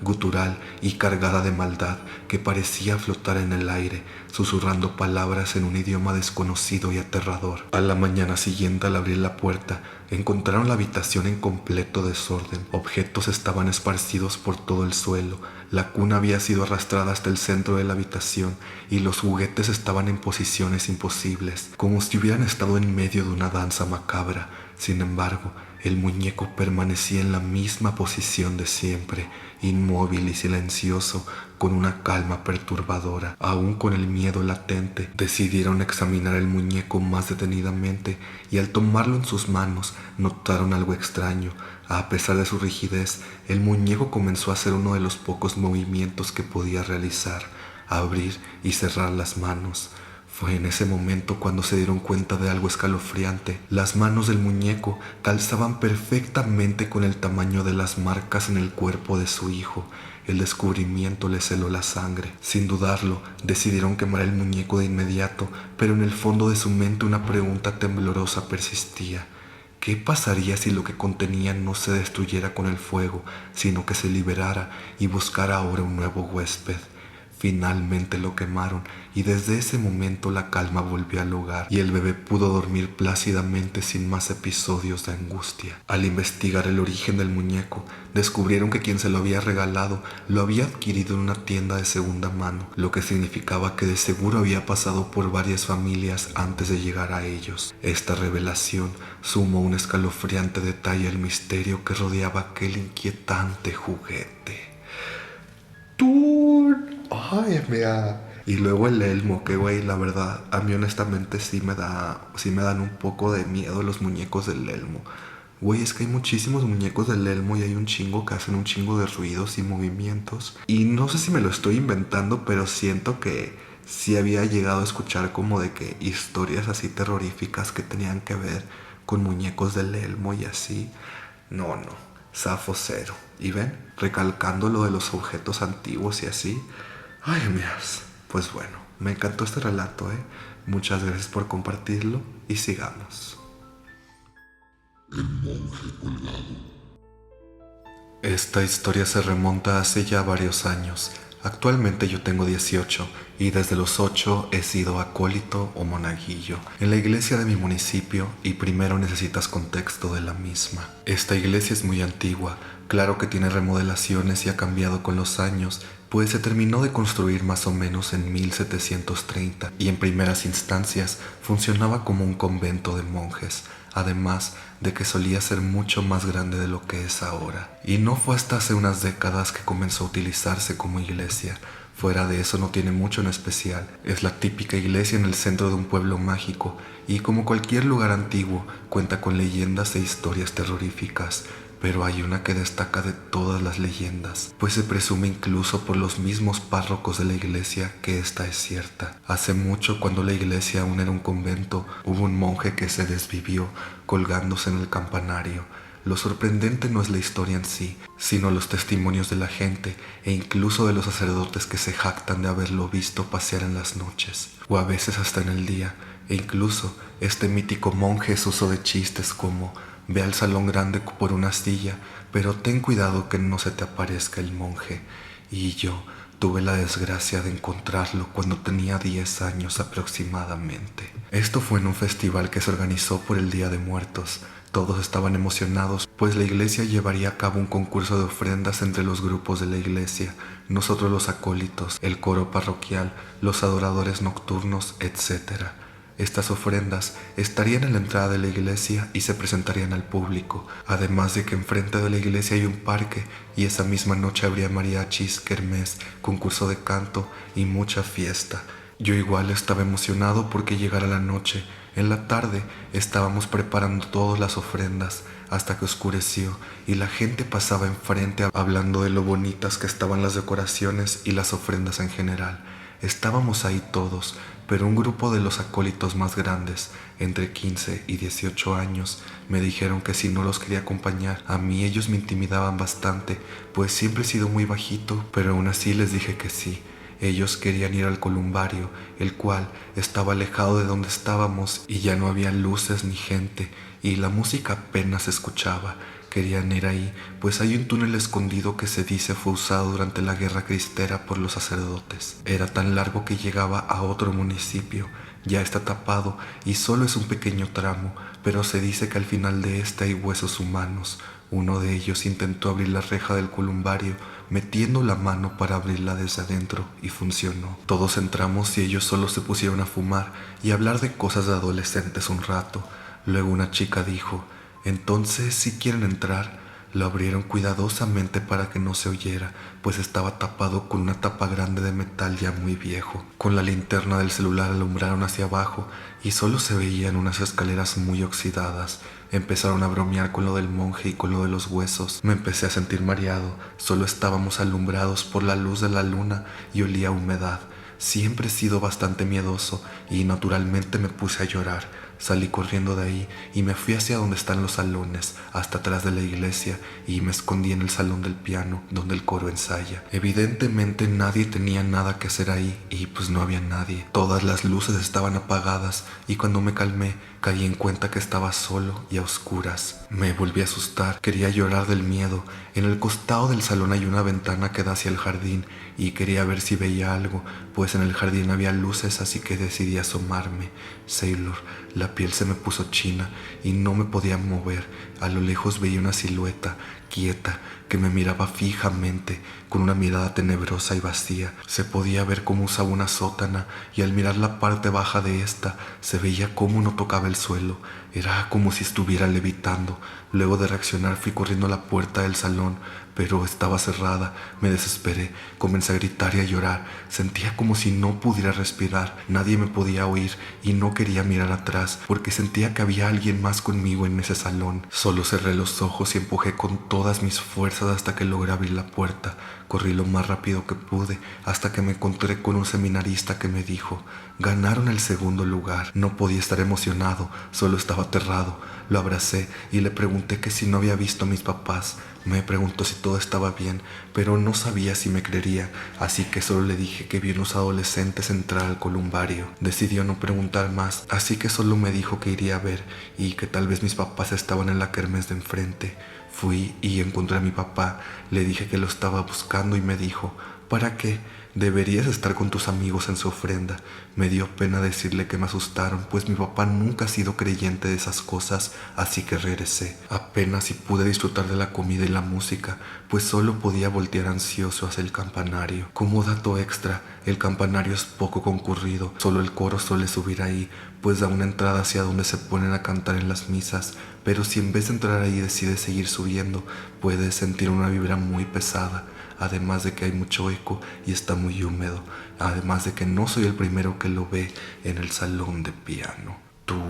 gutural y cargada de maldad, que parecía flotar en el aire, susurrando palabras en un idioma desconocido y aterrador. A la mañana siguiente, al abrir la puerta, encontraron la habitación en completo desorden. Objetos estaban esparcidos por todo el suelo, la cuna había sido arrastrada hasta el centro de la habitación y los juguetes estaban en posiciones imposibles, como si hubieran estado en medio de una danza macabra. Sin embargo, el muñeco permanecía en la misma posición de siempre, inmóvil y silencioso, con una calma perturbadora. Aún con el miedo latente, decidieron examinar el muñeco más detenidamente y al tomarlo en sus manos notaron algo extraño. A pesar de su rigidez, el muñeco comenzó a hacer uno de los pocos movimientos que podía realizar: abrir y cerrar las manos. Fue en ese momento cuando se dieron cuenta de algo escalofriante. Las manos del muñeco calzaban perfectamente con el tamaño de las marcas en el cuerpo de su hijo. El descubrimiento les heló la sangre. Sin dudarlo, decidieron quemar el muñeco de inmediato, pero en el fondo de su mente una pregunta temblorosa persistía. ¿Qué pasaría si lo que contenía no se destruyera con el fuego, sino que se liberara y buscara ahora un nuevo huésped? Finalmente lo quemaron y desde ese momento la calma volvió al hogar y el bebé pudo dormir plácidamente sin más episodios de angustia. Al investigar el origen del muñeco, descubrieron que quien se lo había regalado lo había adquirido en una tienda de segunda mano, lo que significaba que de seguro había pasado por varias familias antes de llegar a ellos. Esta revelación sumó un escalofriante detalle al misterio que rodeaba aquel inquietante juguete. Ay, mira. Y luego el Elmo, que güey, la verdad, a mí honestamente sí me dan un poco de miedo los muñecos del Elmo. Güey, es que hay muchísimos muñecos del Elmo y hay un chingo que hacen un chingo de ruidos y movimientos. Y no sé si me lo estoy inventando, pero siento que sí había llegado a escuchar como de que historias así terroríficas que tenían que ver con muñecos del Elmo y así. No, zafo cero. ¿Y ven? Recalcando lo de los objetos antiguos y así. Ay, mías. Pues bueno, me encantó este relato, ¿eh? Muchas gracias por compartirlo y sigamos. El monje colgado. Esta historia se remonta hace ya varios años. Actualmente yo tengo 18 y desde los 8 he sido acólito o monaguillo en la iglesia de mi municipio y primero necesitas contexto de la misma. Esta iglesia es muy antigua, claro que tiene remodelaciones y ha cambiado con los años, pues se terminó de construir más o menos en 1730 y en primeras instancias funcionaba como un convento de monjes, además de que solía ser mucho más grande de lo que es ahora. Y no fue hasta hace unas décadas que comenzó a utilizarse como iglesia. Fuera de eso no tiene mucho en especial. Es la típica iglesia en el centro de un pueblo mágico y como cualquier lugar antiguo cuenta con leyendas e historias terroríficas. Pero hay una que destaca de todas las leyendas, pues se presume incluso por los mismos párrocos de la iglesia que esta es cierta. Hace mucho, cuando la iglesia aún era un convento, hubo un monje que se desvivió colgándose en el campanario. Lo sorprendente no es la historia en sí, sino los testimonios de la gente e incluso de los sacerdotes que se jactan de haberlo visto pasear en las noches, o a veces hasta en el día. E incluso este mítico monje es uso de chistes como: ve al salón grande por una silla, pero ten cuidado que no se te aparezca el monje. Y yo tuve la desgracia de encontrarlo cuando tenía 10 años aproximadamente. Esto fue en un festival que se organizó por el Día de Muertos. Todos estaban emocionados, pues la iglesia llevaría a cabo un concurso de ofrendas entre los grupos de la iglesia, nosotros los acólitos, el coro parroquial, los adoradores nocturnos, etc. Estas ofrendas estarían en la entrada de la iglesia y se presentarían al público, además de que enfrente de la iglesia hay un parque y esa misma noche habría mariachis, kermés, concurso de canto y mucha fiesta. Yo igual estaba emocionado porque llegara la noche. En la tarde estábamos preparando todas las ofrendas hasta que oscureció y la gente pasaba enfrente hablando de lo bonitas que estaban las decoraciones y las ofrendas en general. Estábamos ahí todos, pero un grupo de los acólitos más grandes, entre 15 y 18 años, me dijeron que si no los quería acompañar. A mí ellos me intimidaban bastante, pues siempre he sido muy bajito, pero aún así les dije que sí. Ellos querían ir al columbario, el cual estaba alejado de donde estábamos y ya no había luces ni gente, y la música apenas se escuchaba. Querían ir ahí, pues hay un túnel escondido que se dice fue usado durante la guerra cristera por los sacerdotes. Era tan largo que llegaba a otro municipio. Ya está tapado y solo es un pequeño tramo, pero se dice que al final de este hay huesos humanos. Uno de ellos intentó abrir la reja del columbario, metiendo la mano para abrirla desde adentro, y funcionó. Todos entramos y ellos solo se pusieron a fumar y a hablar de cosas de adolescentes un rato. Luego una chica dijo: Entonces, si quieren entrar, lo abrieron cuidadosamente para que no se oyera, pues estaba tapado con una tapa grande de metal ya muy viejo. Con la linterna del celular alumbraron hacia abajo y solo se veían unas escaleras muy oxidadas. Empezaron a bromear con lo del monje y con lo de los huesos. Me empecé a sentir mareado, solo estábamos alumbrados por la luz de la luna y olía a humedad. Siempre he sido bastante miedoso y naturalmente me puse a llorar. Salí corriendo de ahí y me fui hacia donde están los salones, hasta atrás de la iglesia, y me escondí en el salón del piano, donde el coro ensaya. Evidentemente nadie tenía nada que hacer ahí, y pues no había nadie. Todas las luces estaban apagadas, y cuando me calmé, caí en cuenta que estaba solo y a oscuras. Me volví a asustar, quería llorar del miedo. En el costado del salón hay una ventana que da hacia el jardín, y quería ver si veía algo, pues en el jardín había luces, así que decidí asomarme. Sailor, la piel se me puso china y no me podía mover. A lo lejos veía una silueta, quieta, que me miraba fijamente, con una mirada tenebrosa y vacía. Se podía ver cómo usaba una sótana, y al mirar la parte baja de esta, se veía cómo no tocaba el suelo. Era como si estuviera levitando. Luego de reaccionar fui corriendo a la puerta del salón, pero estaba cerrada. Me desesperé, comencé a gritar y a llorar. Sentía como si no pudiera respirar. Nadie me podía oír y no quería mirar atrás porque sentía que había alguien más conmigo en ese salón. Solo cerré los ojos y empujé con todas mis fuerzas hasta que logré abrir la puerta. Corrí lo más rápido que pude hasta que me encontré con un seminarista que me dijo: ganaron el segundo lugar. No podía estar emocionado, solo estaba aterrado. Lo abracé y le pregunté que si no había visto a mis papás. Me preguntó si todo estaba bien, pero no sabía si me creería, así que solo le dije que vi unos adolescentes entrar al columbario. Decidió no preguntar más, así que solo me dijo que iría a ver y que tal vez mis papás estaban en la kermés de enfrente. Fui y encontré a mi papá. Le dije que lo estaba buscando y me dijo: ¿para qué? Deberías estar con tus amigos en su ofrenda. Me dio pena decirle que me asustaron, pues mi papá nunca ha sido creyente de esas cosas, así que regresé. Apenas si pude disfrutar de la comida y la música, pues solo podía voltear ansioso hacia el campanario. Como dato extra, el campanario es poco concurrido, solo el coro suele subir ahí, pues da una entrada hacia donde se ponen a cantar en las misas, pero si en vez de entrar ahí decides seguir subiendo, puedes sentir una vibra muy pesada. Además de que hay mucho eco y está muy húmedo, además de que no soy el primero que lo ve en el salón de piano. Tú...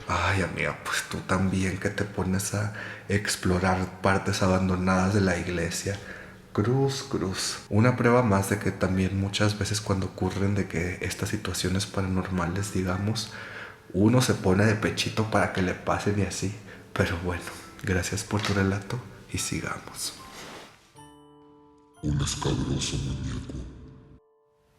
Ay, amiga, pues tú también que te pones a explorar partes abandonadas de la iglesia. Cruz, cruz. Una prueba más de que también muchas veces cuando ocurren de que estas situaciones paranormales, digamos, uno se pone de pechito para que le pasen y así. Pero bueno, gracias por tu relato y sigamos. Un escabroso muñeco.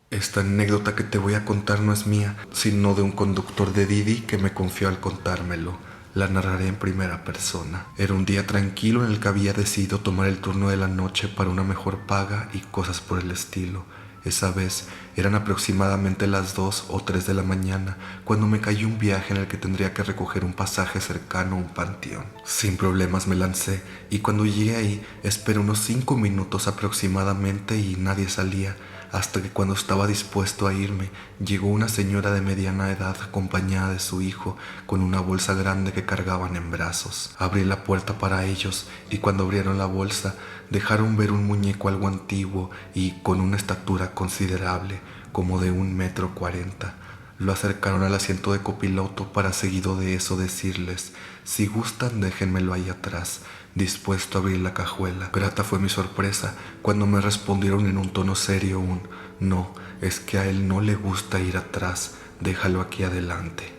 Esta anécdota que te voy a contar no es mía, sino de un conductor de Didi que me confió al contármelo. La narraré en primera persona. Era un día tranquilo en el que había decidido tomar el turno de la noche para una mejor paga y cosas por el estilo. Esa vez eran aproximadamente las 2 o 3 de la mañana cuando me cayó un viaje en el que tendría que recoger un pasaje cercano a un panteón. Sin problemas me lancé y cuando llegué ahí esperé unos 5 minutos aproximadamente y nadie salía, hasta que cuando estaba dispuesto a irme llegó una señora de mediana edad acompañada de su hijo con una bolsa grande que cargaban en brazos. Abrí la puerta para ellos y cuando abrieron la bolsa dejaron ver un muñeco algo antiguo y con una estatura considerable, como de 1,40 m. Lo acercaron al asiento de copiloto para seguido de eso decirles: si gustan déjenmelo ahí atrás, dispuesto a abrir la cajuela. Grata fue mi sorpresa cuando me respondieron en un tono serio un: no, es que a él no le gusta ir atrás, déjalo aquí adelante.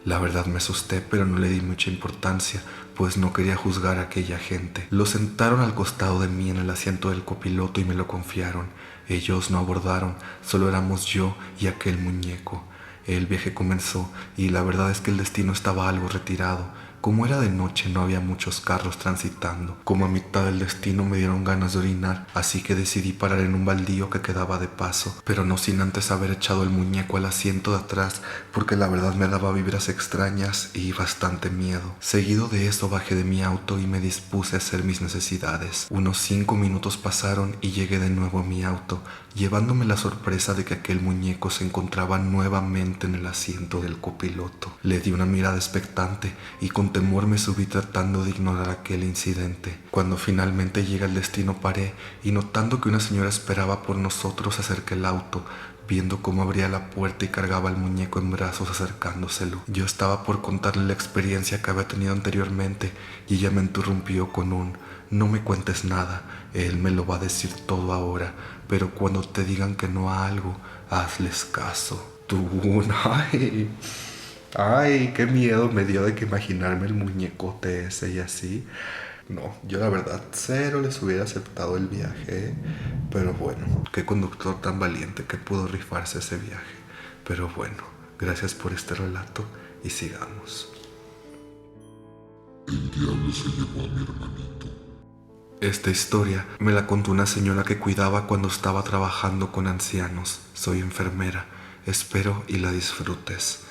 La verdad me asusté, pero no le di mucha importancia, pues no quería juzgar a aquella gente. Lo sentaron al costado de mí en el asiento del copiloto y me lo confiaron. Ellos no abordaron, solo éramos yo y aquel muñeco. El viaje comenzó y la verdad es que el destino estaba algo retirado. Como era de noche no había muchos carros transitando. Como a mitad del destino me dieron ganas de orinar, así que decidí parar en un baldío que quedaba de paso, pero no sin antes haber echado el muñeco al asiento de atrás, porque la verdad me daba vibras extrañas y bastante miedo. Seguido de eso bajé de mi auto y me dispuse a hacer mis necesidades. Unos 5 minutos pasaron y llegué de nuevo a mi auto, llevándome la sorpresa de que aquel muñeco se encontraba nuevamente en el asiento del copiloto. Le di una mirada expectante y con Con temor me subí tratando de ignorar aquel incidente. Cuando finalmente llega el destino paré y notando que una señora esperaba por nosotros acerqué el auto, viendo cómo abría la puerta y cargaba al muñeco en brazos acercándoselo. Yo estaba por contarle la experiencia que había tenido anteriormente y ella me interrumpió con un «No me cuentes nada, él me lo va a decir todo ahora, pero cuando te digan que no a algo, hazles caso». Ay, qué miedo me dio de que imaginarme el muñecote ese y así. No, yo la verdad cero les hubiera aceptado el viaje, pero bueno, qué conductor tan valiente que pudo rifarse ese viaje. Pero bueno, gracias por este relato y sigamos. El diablo se llevó a mi hermanito. Esta historia me la contó una señora que cuidaba cuando estaba trabajando con ancianos. Soy enfermera, espero y la disfrutes.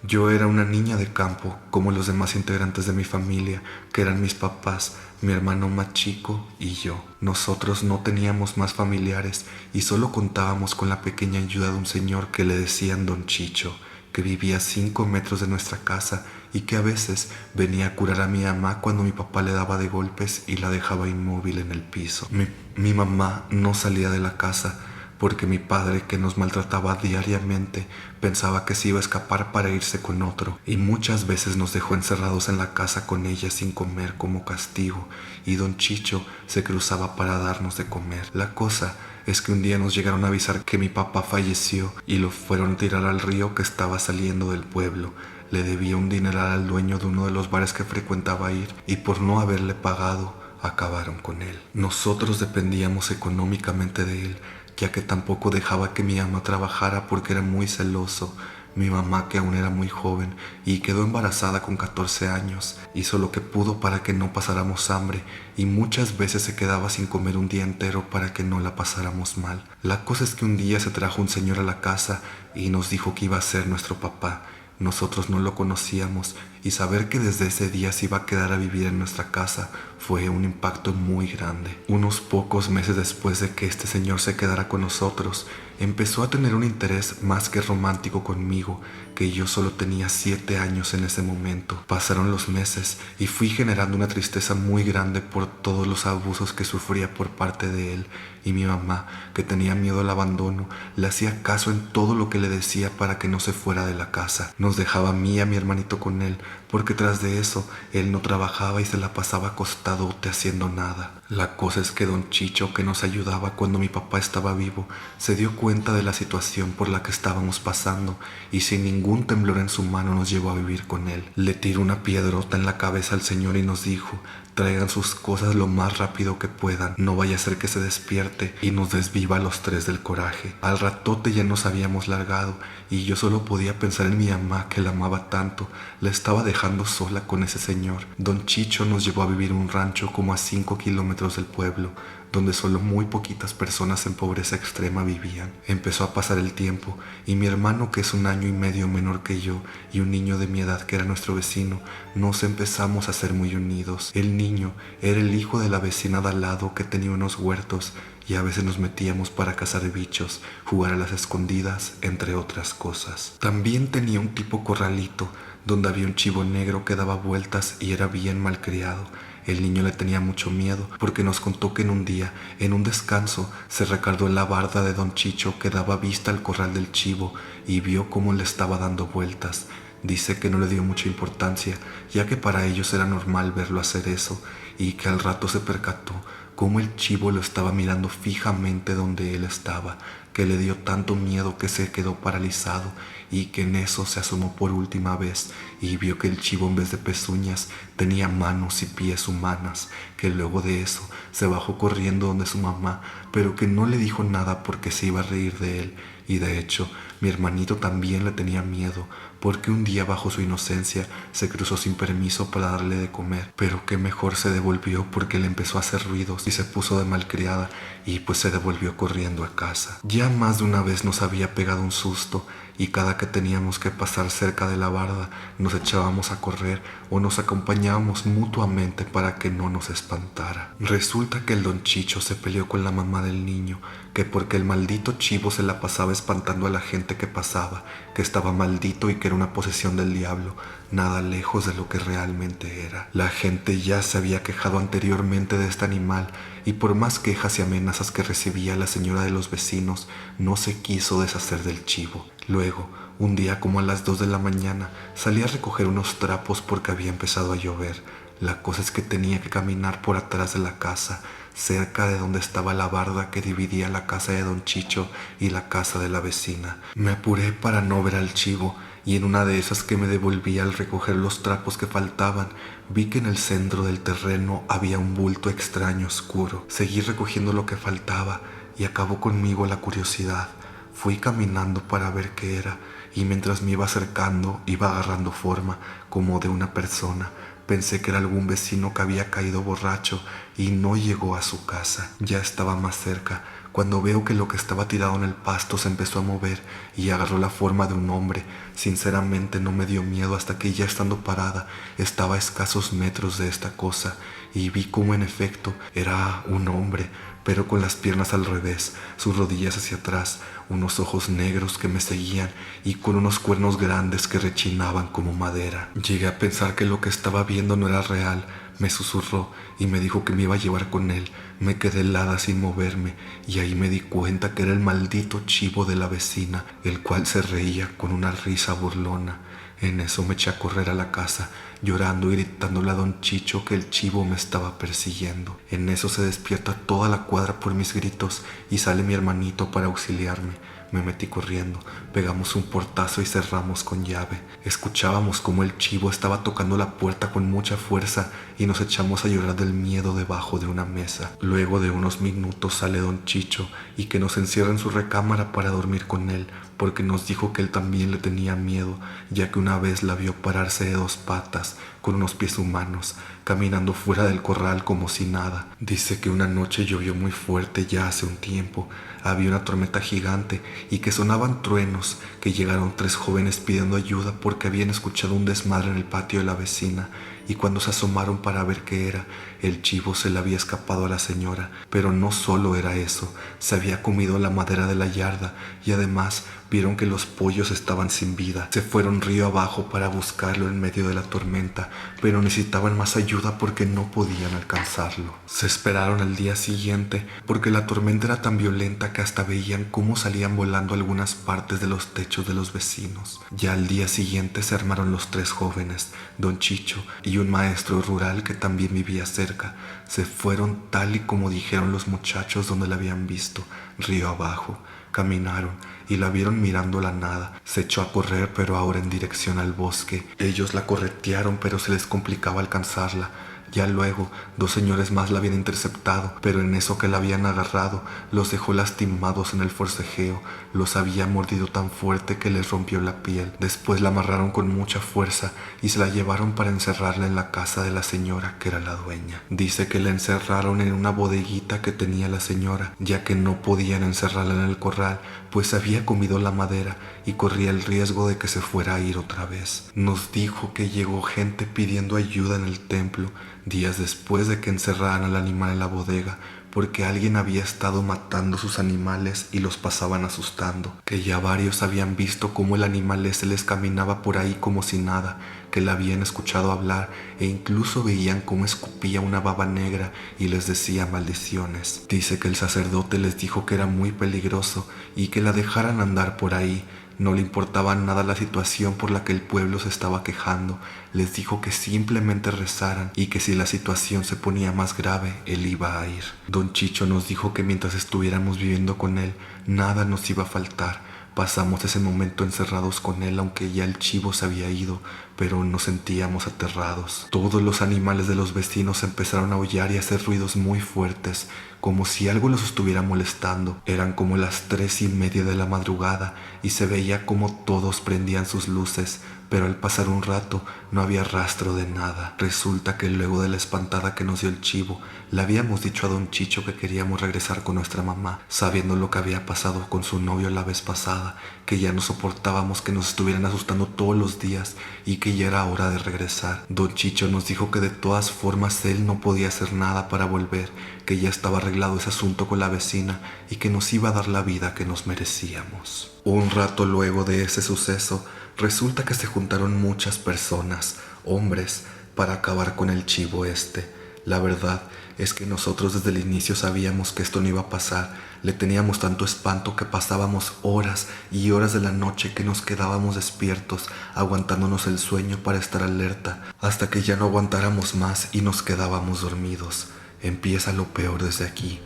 Yo era una niña de campo, como los demás integrantes de mi familia, que eran mis papás, mi hermano más chico y yo. Nosotros no teníamos más familiares y solo contábamos con la pequeña ayuda de un señor que le decían Don Chicho, que vivía a 5 metros de nuestra casa y que a veces venía a curar a mi mamá cuando mi papá le daba de golpes y la dejaba inmóvil en el piso. Mi mamá no salía de la casa porque mi padre, que nos maltrataba diariamente, pensaba que se iba a escapar para irse con otro, y muchas veces nos dejó encerrados en la casa con ella sin comer como castigo, y don Chicho se cruzaba para darnos de comer. La cosa es que un día nos llegaron a avisar que mi papá falleció y lo fueron a tirar al río que estaba saliendo del pueblo. Le debía un dineral al dueño de uno de los bares que frecuentaba ir, y por no haberle pagado, acabaron con él. Nosotros dependíamos económicamente de él, ya que tampoco dejaba que mi ama trabajara porque era muy celoso. Mi mamá, que aún era muy joven y quedó embarazada con 14 años, hizo lo que pudo para que no pasáramos hambre y muchas veces se quedaba sin comer un día entero para que no la pasáramos mal. La cosa es que un día se trajo un señor a la casa y nos dijo que iba a ser nuestro papá. Nosotros no lo conocíamos y saber que desde ese día se iba a quedar a vivir en nuestra casa fue un impacto muy grande. Unos pocos meses después de que este señor se quedara con nosotros, empezó a tener un interés más que romántico conmigo, que yo solo tenía 7 años en ese momento. Pasaron los meses y fui generando una tristeza muy grande por todos los abusos que sufría por parte de él, y mi mamá, que tenía miedo al abandono, le hacía caso en todo lo que le decía para que no se fuera de la casa. Nos dejaba a mí y a mi hermanito con él, porque tras de eso él no trabajaba y se la pasaba acostadote haciendo nada. La cosa es que don Chicho, que nos ayudaba cuando mi papá estaba vivo, se dio cuenta de la situación por la que estábamos pasando y sin ningún temblor en su mano nos llevó a vivir con él. Le tiró una piedrota en la cabeza al señor y nos dijo: traigan sus cosas lo más rápido que puedan, no vaya a ser que se despierte y nos desviva a los 3 del coraje. Al ratote ya nos habíamos largado y yo solo podía pensar en mi mamá, que la amaba tanto. La estaba dejando sola con ese señor. Don Chicho nos llevó a vivir en un rancho como a 5 kilómetros del pueblo, donde solo muy poquitas personas en pobreza extrema vivían. Empezó a pasar el tiempo y mi hermano, que es 1 año y medio menor que yo, y un niño de mi edad que era nuestro vecino, nos empezamos a ser muy unidos. El niño era el hijo de la vecina de al lado, que tenía unos huertos, y a veces nos metíamos para cazar bichos, jugar a las escondidas, entre otras cosas. También tenía un tipo corralito, donde había un chivo negro que daba vueltas y era bien malcriado. El niño le tenía mucho miedo porque nos contó que en un día, en un descanso, se recargó en la barda de don Chicho que daba vista al corral del chivo y vio cómo le estaba dando vueltas. Dice que no le dio mucha importancia, ya que para ellos era normal verlo hacer eso, y que al rato se percató cómo el chivo lo estaba mirando fijamente donde él estaba, que le dio tanto miedo que se quedó paralizado, y que en eso se asomó por última vez y vio que el chivo, en vez de pezuñas, tenía manos y pies humanas, que luego de eso se bajó corriendo donde su mamá, pero que no le dijo nada porque se iba a reír de él. Y de hecho, mi hermanito también le tenía miedo, porque un día, bajo su inocencia, se cruzó sin permiso para darle de comer, pero que mejor se devolvió porque le empezó a hacer ruidos y se puso de malcriada, y pues se devolvió corriendo a casa. Ya más de una vez nos había pegado un susto, y cada que teníamos que pasar cerca de la barda nos echábamos a correr o nos acompañábamos mutuamente para que no nos espantara. Resulta que el don Chicho se peleó con la mamá del niño, que porque el maldito chivo se la pasaba espantando a la gente que pasaba, que estaba maldito y que era una posesión del diablo. nada lejos de lo que realmente era. La gente ya se había quejado anteriormente de este animal y por más quejas y amenazas que recibía la señora de los vecinos, no se quiso deshacer del chivo. Luego, un día como a las 2 de la mañana, salí a recoger unos trapos porque había empezado a llover. La cosa es que tenía que caminar por atrás de la casa, cerca de donde estaba la barda que dividía la casa de don Chicho y la casa de la vecina. Me apuré para no ver al chivo y en una de esas que me devolvía al recoger los trapos que faltaban, vi que en el centro del terreno había un bulto extraño oscuro. Seguí recogiendo lo que faltaba y acabó conmigo la curiosidad. Fui caminando para ver qué era y mientras me iba acercando iba agarrando forma como de una persona. Pensé que era algún vecino que había caído borracho y no llegó a su casa. Ya estaba más cerca, cuando veo que lo que estaba tirado en el pasto se empezó a mover y agarró la forma de un hombre. Sinceramente no me dio miedo hasta que ya estando parada estaba a escasos metros de esta cosa y vi como en efecto era un hombre, pero con las piernas al revés, sus rodillas hacia atrás, unos ojos negros que me seguían y con unos cuernos grandes que rechinaban como madera. Llegué a pensar que lo que estaba viendo no era real. Me susurró y me dijo que me iba a llevar con él. Me quedé helada sin moverme y ahí me di cuenta que era el maldito chivo de la vecina, el cual se reía con una risa burlona. En eso me eché a correr a la casa, llorando y gritándole a don Chicho que el chivo me estaba persiguiendo. En eso se despierta toda la cuadra por mis gritos y sale mi hermanito para auxiliarme. Me metí corriendo, pegamos un portazo y cerramos con llave. Escuchábamos como el chivo estaba tocando la puerta con mucha fuerza y nos echamos a llorar del miedo debajo de una mesa. Luego de unos minutos sale don Chicho y que nos encierra en su recámara para dormir con él, porque nos dijo que él también le tenía miedo, ya que una vez la vio pararse de dos patas, con unos pies humanos, caminando fuera del corral como si nada. Dice que una noche llovió muy fuerte ya hace un tiempo, había una tormenta gigante y que sonaban truenos, que llegaron 3 jóvenes pidiendo ayuda porque habían escuchado un desmadre en el patio de la vecina, y cuando se asomaron para ver qué era, el chivo se le había escapado a la señora. Pero no solo era eso, se había comido la madera de la yarda y además vieron que los pollos estaban sin vida. Se fueron río abajo para buscarlo en medio de la tormenta, pero necesitaban más ayuda porque no podían alcanzarlo. Se esperaron al día siguiente porque la tormenta era tan violenta que hasta veían cómo salían volando algunas partes de los techos de los vecinos. Ya al día siguiente se armaron los 3 jóvenes, don Chicho y un maestro rural que también vivía cerca. Se fueron tal y como dijeron los muchachos donde la habían visto, río abajo. Caminaron y la vieron mirando la nada. Se echó a correr, pero ahora en dirección al bosque. Ellos la corretearon, pero se les complicaba alcanzarla. Ya luego, 2 señores más la habían interceptado, pero en eso que la habían agarrado, los dejó lastimados en el forcejeo. Los había mordido tan fuerte que les rompió la piel. Después la amarraron con mucha fuerza y se la llevaron para encerrarla en la casa de la señora, que era la dueña. Dice que la encerraron en una bodeguita que tenía la señora, ya que no podían encerrarla en el corral, pues había comido la madera y corría el riesgo de que se fuera a ir otra vez. Nos dijo que llegó gente pidiendo ayuda en el templo, días después de que encerraran al animal en la bodega, porque alguien había estado matando sus animales y los pasaban asustando, que ya varios habían visto cómo el animal ese les caminaba por ahí como si nada, que la habían escuchado hablar e incluso veían cómo escupía una baba negra y les decía maldiciones. Dice que el sacerdote les dijo que era muy peligroso y que la dejaran andar por ahí. No le importaba nada la situación por la que el pueblo se estaba quejando. Les dijo que simplemente rezaran y que si la situación se ponía más grave, él iba a ir. Don Chicho nos dijo que mientras estuviéramos viviendo con él, nada nos iba a faltar. Pasamos ese momento encerrados con él, aunque ya el chivo se había ido, pero nos sentíamos aterrados. Todos los animales de los vecinos empezaron a aullar y a hacer ruidos muy fuertes, como si algo los estuviera molestando. Eran como las 3:30 de la madrugada y se veía como todos prendían sus luces, pero al pasar un rato no había rastro de nada. Resulta que luego de la espantada que nos dio el chivo, le habíamos dicho a don Chicho que queríamos regresar con nuestra mamá, sabiendo lo que había pasado con su novio la vez pasada, que ya no soportábamos que nos estuvieran asustando todos los días y que ya era hora de regresar. Don Chicho nos dijo que de todas formas él no podía hacer nada para volver, que ya estaba arreglado ese asunto con la vecina y que nos iba a dar la vida que nos merecíamos. Un rato luego de ese suceso, Resulta que se juntaron muchas personas, hombres, para acabar con el chivo este. La verdad es que nosotros desde el inicio sabíamos que esto no iba a pasar. Le teníamos tanto espanto que pasábamos horas y horas de la noche que nos quedábamos despiertos, aguantándonos el sueño para estar alerta, hasta que ya no aguantáramos más y nos quedábamos dormidos. Empieza lo peor desde aquí.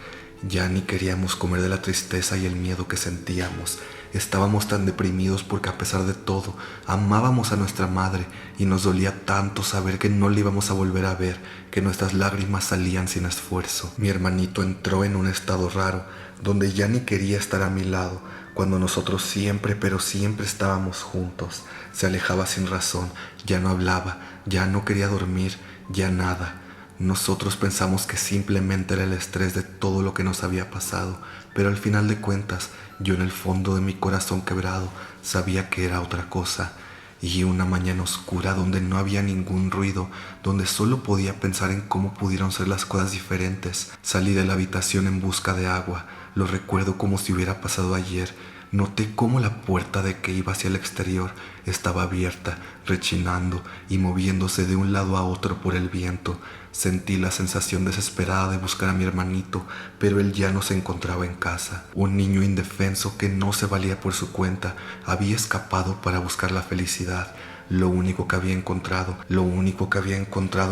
Ya ni queríamos comer de la tristeza y el miedo que sentíamos. Estábamos tan deprimidos porque a pesar de todo, amábamos a nuestra madre y nos dolía tanto saber que no la íbamos a volver a ver, que nuestras lágrimas salían sin esfuerzo. Mi hermanito entró en un estado raro, donde ya ni quería estar a mi lado, cuando nosotros siempre, pero siempre estábamos juntos. Se alejaba sin razón, ya no hablaba, ya no quería dormir, ya nada. Nosotros pensamos que simplemente era el estrés de todo lo que nos había pasado, pero al final de cuentas, yo en el fondo de mi corazón quebrado sabía que era otra cosa. Y una mañana oscura donde no había ningún ruido, donde solo podía pensar en cómo pudieron ser las cosas diferentes, salí de la habitación en busca de agua. Lo recuerdo como si hubiera pasado ayer. Noté cómo la puerta de que iba hacia el exterior estaba abierta, rechinando y moviéndose de un lado a otro por el viento. Sentí la sensación desesperada de buscar a mi hermanito, pero él ya no se encontraba en casa. Un niño indefenso que no se valía por su cuenta había escapado para buscar la felicidad. Lo único que había encontrado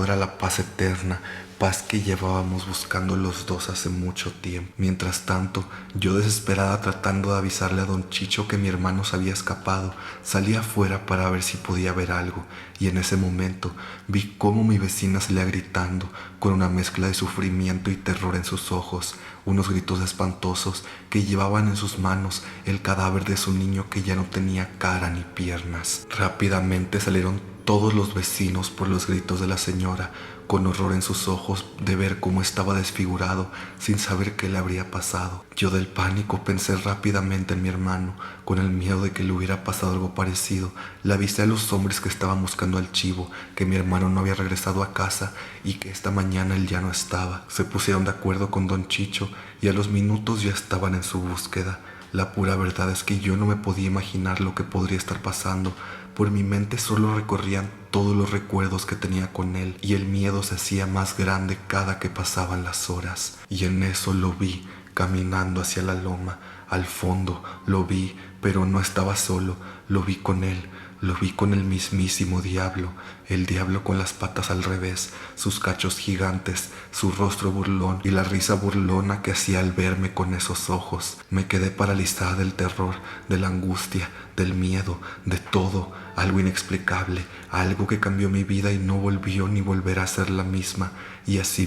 era la paz eterna, paz que llevábamos buscando los dos hace mucho tiempo. Mientras tanto, yo desesperada tratando de avisarle a don Chicho que mi hermano se había escapado, salí afuera para ver si podía ver algo, y en ese momento vi cómo mi vecina salía gritando, con una mezcla de sufrimiento y terror en sus ojos, unos gritos espantosos que llevaban en sus manos el cadáver de su niño que ya no tenía cara ni piernas. Rápidamente salieron todos los vecinos por los gritos de la señora, con horror en sus ojos de ver cómo estaba desfigurado, sin saber qué le habría pasado. Yo del pánico pensé rápidamente en mi hermano, con el miedo de que le hubiera pasado algo parecido. Le avisé a los hombres que estaban buscando al chivo, que mi hermano no había regresado a casa y que esta mañana él ya no estaba. Se pusieron de acuerdo con don Chicho y a los minutos ya estaban en su búsqueda. La pura verdad es que yo no me podía imaginar lo que podría estar pasando. Por mi mente solo recorrían todos los recuerdos que tenía con él y el miedo se hacía más grande cada que pasaban las horas. Y en eso lo vi, caminando hacia la loma. Al fondo lo vi, pero no estaba solo, lo vi con él. Lo vi con el mismísimo diablo, el diablo con las patas al revés, sus cachos gigantes, su rostro burlón y la risa burlona que hacía al verme con esos ojos. Me quedé paralizada del terror, de la angustia, del miedo, de todo, algo inexplicable, algo que cambió mi vida y no volvió ni volverá a ser la misma. Y así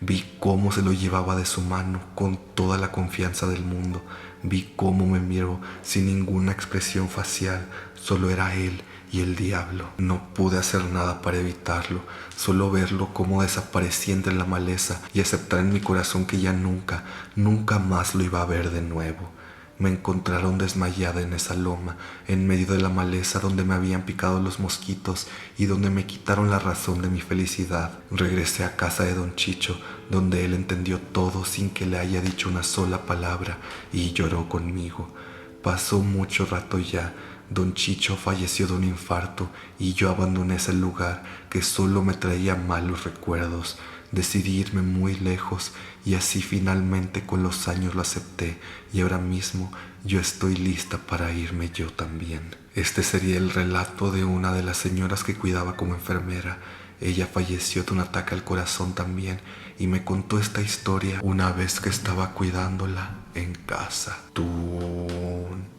vi cómo se lo llevaba de su mano con toda la confianza del mundo. Vi cómo me miró sin ninguna expresión facial, solo era él y el diablo. No pude hacer nada para evitarlo, solo verlo cómo desaparecía entre la maleza y aceptar en mi corazón que ya nunca más lo iba a ver de nuevo. Me encontraron desmayada en esa loma, en medio de la maleza donde me habían picado los mosquitos y donde me quitaron la razón de mi felicidad. Regresé a casa de don Chicho, donde él entendió todo sin que le haya dicho una sola palabra y lloró conmigo. Pasó mucho rato ya. Don Chicho falleció de un infarto y yo abandoné ese lugar que solo me traía malos recuerdos. Decidí irme muy lejos y así finalmente con los años lo acepté y ahora mismo yo estoy lista para irme yo también. Este sería el relato de una de las señoras que cuidaba como enfermera. Ella falleció de un ataque al corazón también y me contó esta historia una vez que estaba cuidándola en casa.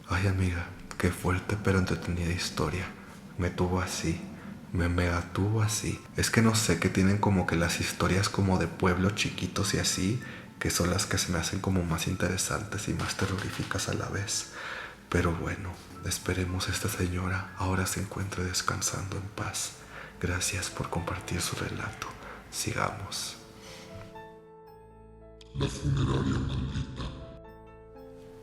Ay amiga, qué fuerte pero entretenida historia. Me tuvo así. Me mega tuvo así. Es que no sé, que tienen como que las historias como de pueblos chiquitos y así, que son las que se me hacen como más interesantes y más terroríficas a la vez. Pero bueno, esperemos esta señora ahora se encuentre descansando en paz. Gracias por compartir su relato. Sigamos. La funeraria maldita.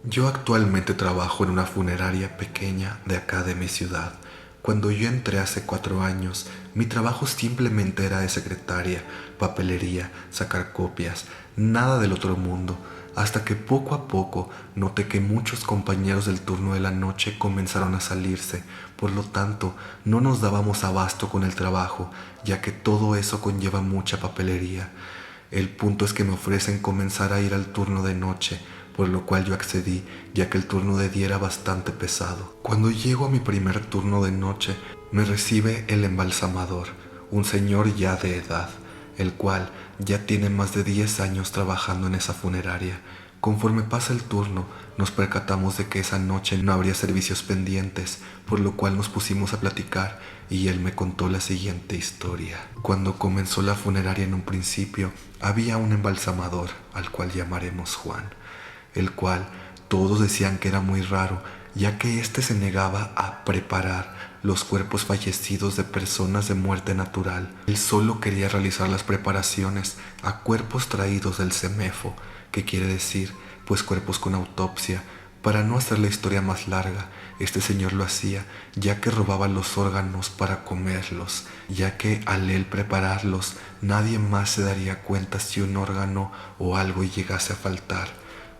Yo actualmente trabajo en una funeraria pequeña de acá de mi ciudad. Cuando yo entré hace 4 años, mi trabajo simplemente era de secretaria, papelería, sacar copias, nada del otro mundo. hasta que poco a poco noté que muchos compañeros del turno de la noche comenzaron a salirse. Por lo tanto, no nos dábamos abasto con el trabajo, ya que todo eso conlleva mucha papelería. El punto es que me ofrecen comenzar a ir al turno de noche, por lo cual yo accedí, ya que el turno de día era bastante pesado. Cuando llego a mi primer turno de noche, me recibe el embalsamador, un señor ya de edad, el cual ya tiene más de 10 años trabajando en esa funeraria. Conforme pasa el turno, nos percatamos de que esa noche no habría servicios pendientes, por lo cual nos pusimos a platicar y él me contó la siguiente historia. Cuando comenzó la funeraria en un principio, había un embalsamador, al cual llamaremos Juan, el cual todos decían que era muy raro, ya que éste se negaba a preparar los cuerpos fallecidos de personas de muerte natural. Él solo quería realizar las preparaciones a cuerpos traídos del CEMEFO, que quiere decir, pues cuerpos con autopsia. Para no hacer la historia más larga, este señor lo hacía ya que robaba los órganos para comerlos, ya que al él prepararlos, nadie más se daría cuenta si un órgano o algo llegase a faltar.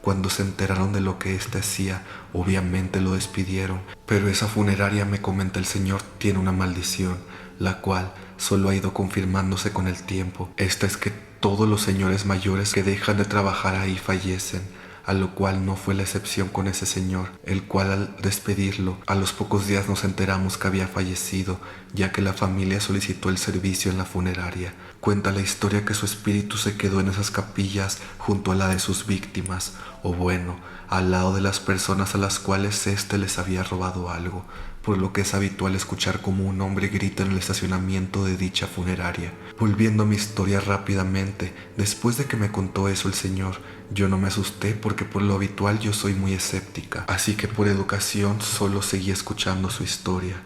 Cuando se enteraron de lo que éste hacía, obviamente lo despidieron, pero esa funeraria, me comenta el señor, tiene una maldición, la cual solo ha ido confirmándose con el tiempo. Esta es que todos los señores mayores que dejan de trabajar ahí fallecen, a lo cual no fue la excepción con ese señor, el cual al despedirlo, a los pocos días nos enteramos que había fallecido, ya que la familia solicitó el servicio en la funeraria. Cuenta la historia que su espíritu se quedó en esas capillas junto a la de sus víctimas, o bueno, al lado de las personas a las cuales éste les había robado algo, por lo que es habitual escuchar como un hombre grita en el estacionamiento de dicha funeraria. Volviendo a mi historia rápidamente, después de que me contó eso el señor, yo no me asusté porque por lo habitual yo soy muy escéptica, así que por educación solo seguí escuchando su historia.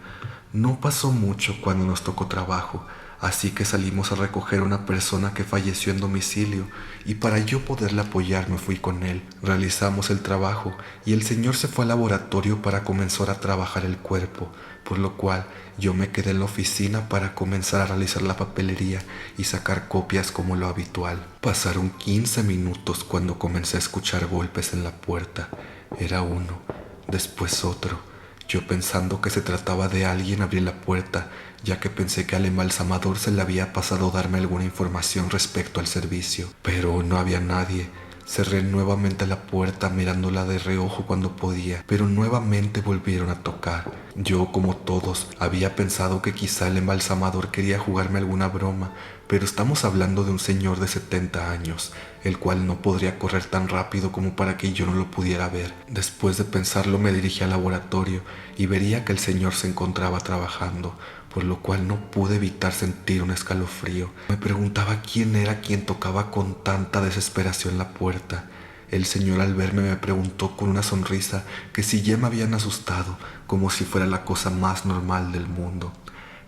No pasó mucho cuando nos tocó trabajo, así que salimos a recoger a una persona que falleció en domicilio y para yo poderle apoyar me fui con él. Realizamos el trabajo y el señor se fue al laboratorio para comenzar a trabajar el cuerpo, por lo cual yo me quedé en la oficina para comenzar a realizar la papelería y sacar copias como lo habitual. Pasaron 15 minutos cuando comencé a escuchar golpes en la puerta. Era uno, después otro. Yo pensando que se trataba de alguien abrí la puerta, ya que pensé que al embalsamador se le había pasado darme alguna información respecto al servicio, pero no había nadie. Cerré nuevamente la puerta mirándola de reojo cuando podía, pero nuevamente volvieron a tocar. Yo, como todos, había pensado que quizá el embalsamador quería jugarme alguna broma, pero estamos hablando de un señor de 70 años, el cual no podría correr tan rápido como para que yo no lo pudiera ver. Después de pensarlo me dirigí al laboratorio y vería que el señor se encontraba trabajando, por lo cual no pude evitar sentir un escalofrío. Me preguntaba quién era quien tocaba con tanta desesperación la puerta. El señor al verme me preguntó con una sonrisa que si ya me habían asustado, como si fuera la cosa más normal del mundo.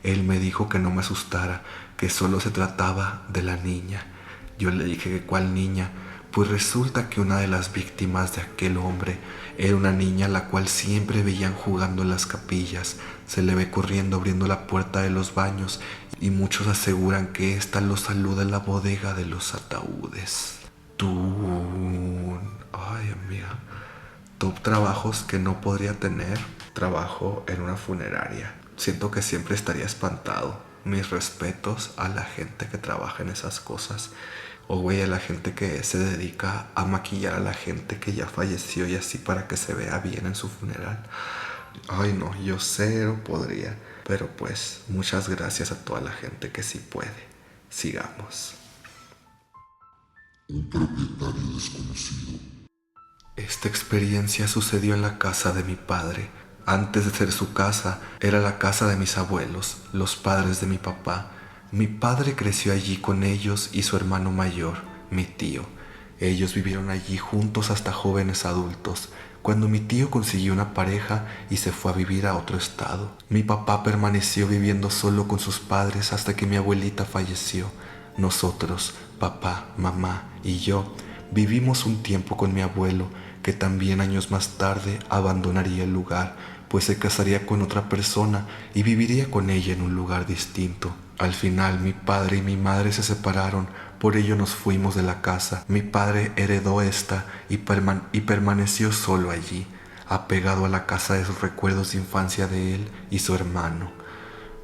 Él me dijo que no me asustara, que solo se trataba de la niña. Yo le dije que cuál niña, pues resulta que una de las víctimas de aquel hombre era una niña la cual siempre veían jugando en las capillas. Se le ve corriendo abriendo la puerta de los baños y muchos aseguran que ésta lo saluda en la bodega de los ataúdes. Ay, amiga. Top trabajos que no podría tener. Trabajo en una funeraria. Siento que siempre estaría espantado. Mis respetos a la gente que trabaja en esas cosas. O güey, a la gente que se dedica a maquillar a la gente que ya falleció y así para que se vea bien en su funeral. Ay no, yo cero podría. Pero pues, muchas gracias a toda la gente que sí puede. Sigamos. Un propietario desconocido. Esta experiencia sucedió en la casa de mi padre. Antes de ser su casa, era la casa de mis abuelos, los padres de mi papá. Mi padre creció allí con ellos y su hermano mayor, mi tío. Ellos vivieron allí juntos hasta jóvenes adultos, cuando mi tío consiguió una pareja y se fue a vivir a otro estado. Mi papá permaneció viviendo solo con sus padres hasta que mi abuelita falleció. Nosotros, papá, mamá y yo, vivimos un tiempo con mi abuelo, que también años más tarde abandonaría el lugar, pues se casaría con otra persona y viviría con ella en un lugar distinto. Al final mi padre y mi madre se separaron, por ello nos fuimos de la casa. Mi padre heredó esta y permaneció solo allí, apegado a la casa de sus recuerdos de infancia de él y su hermano.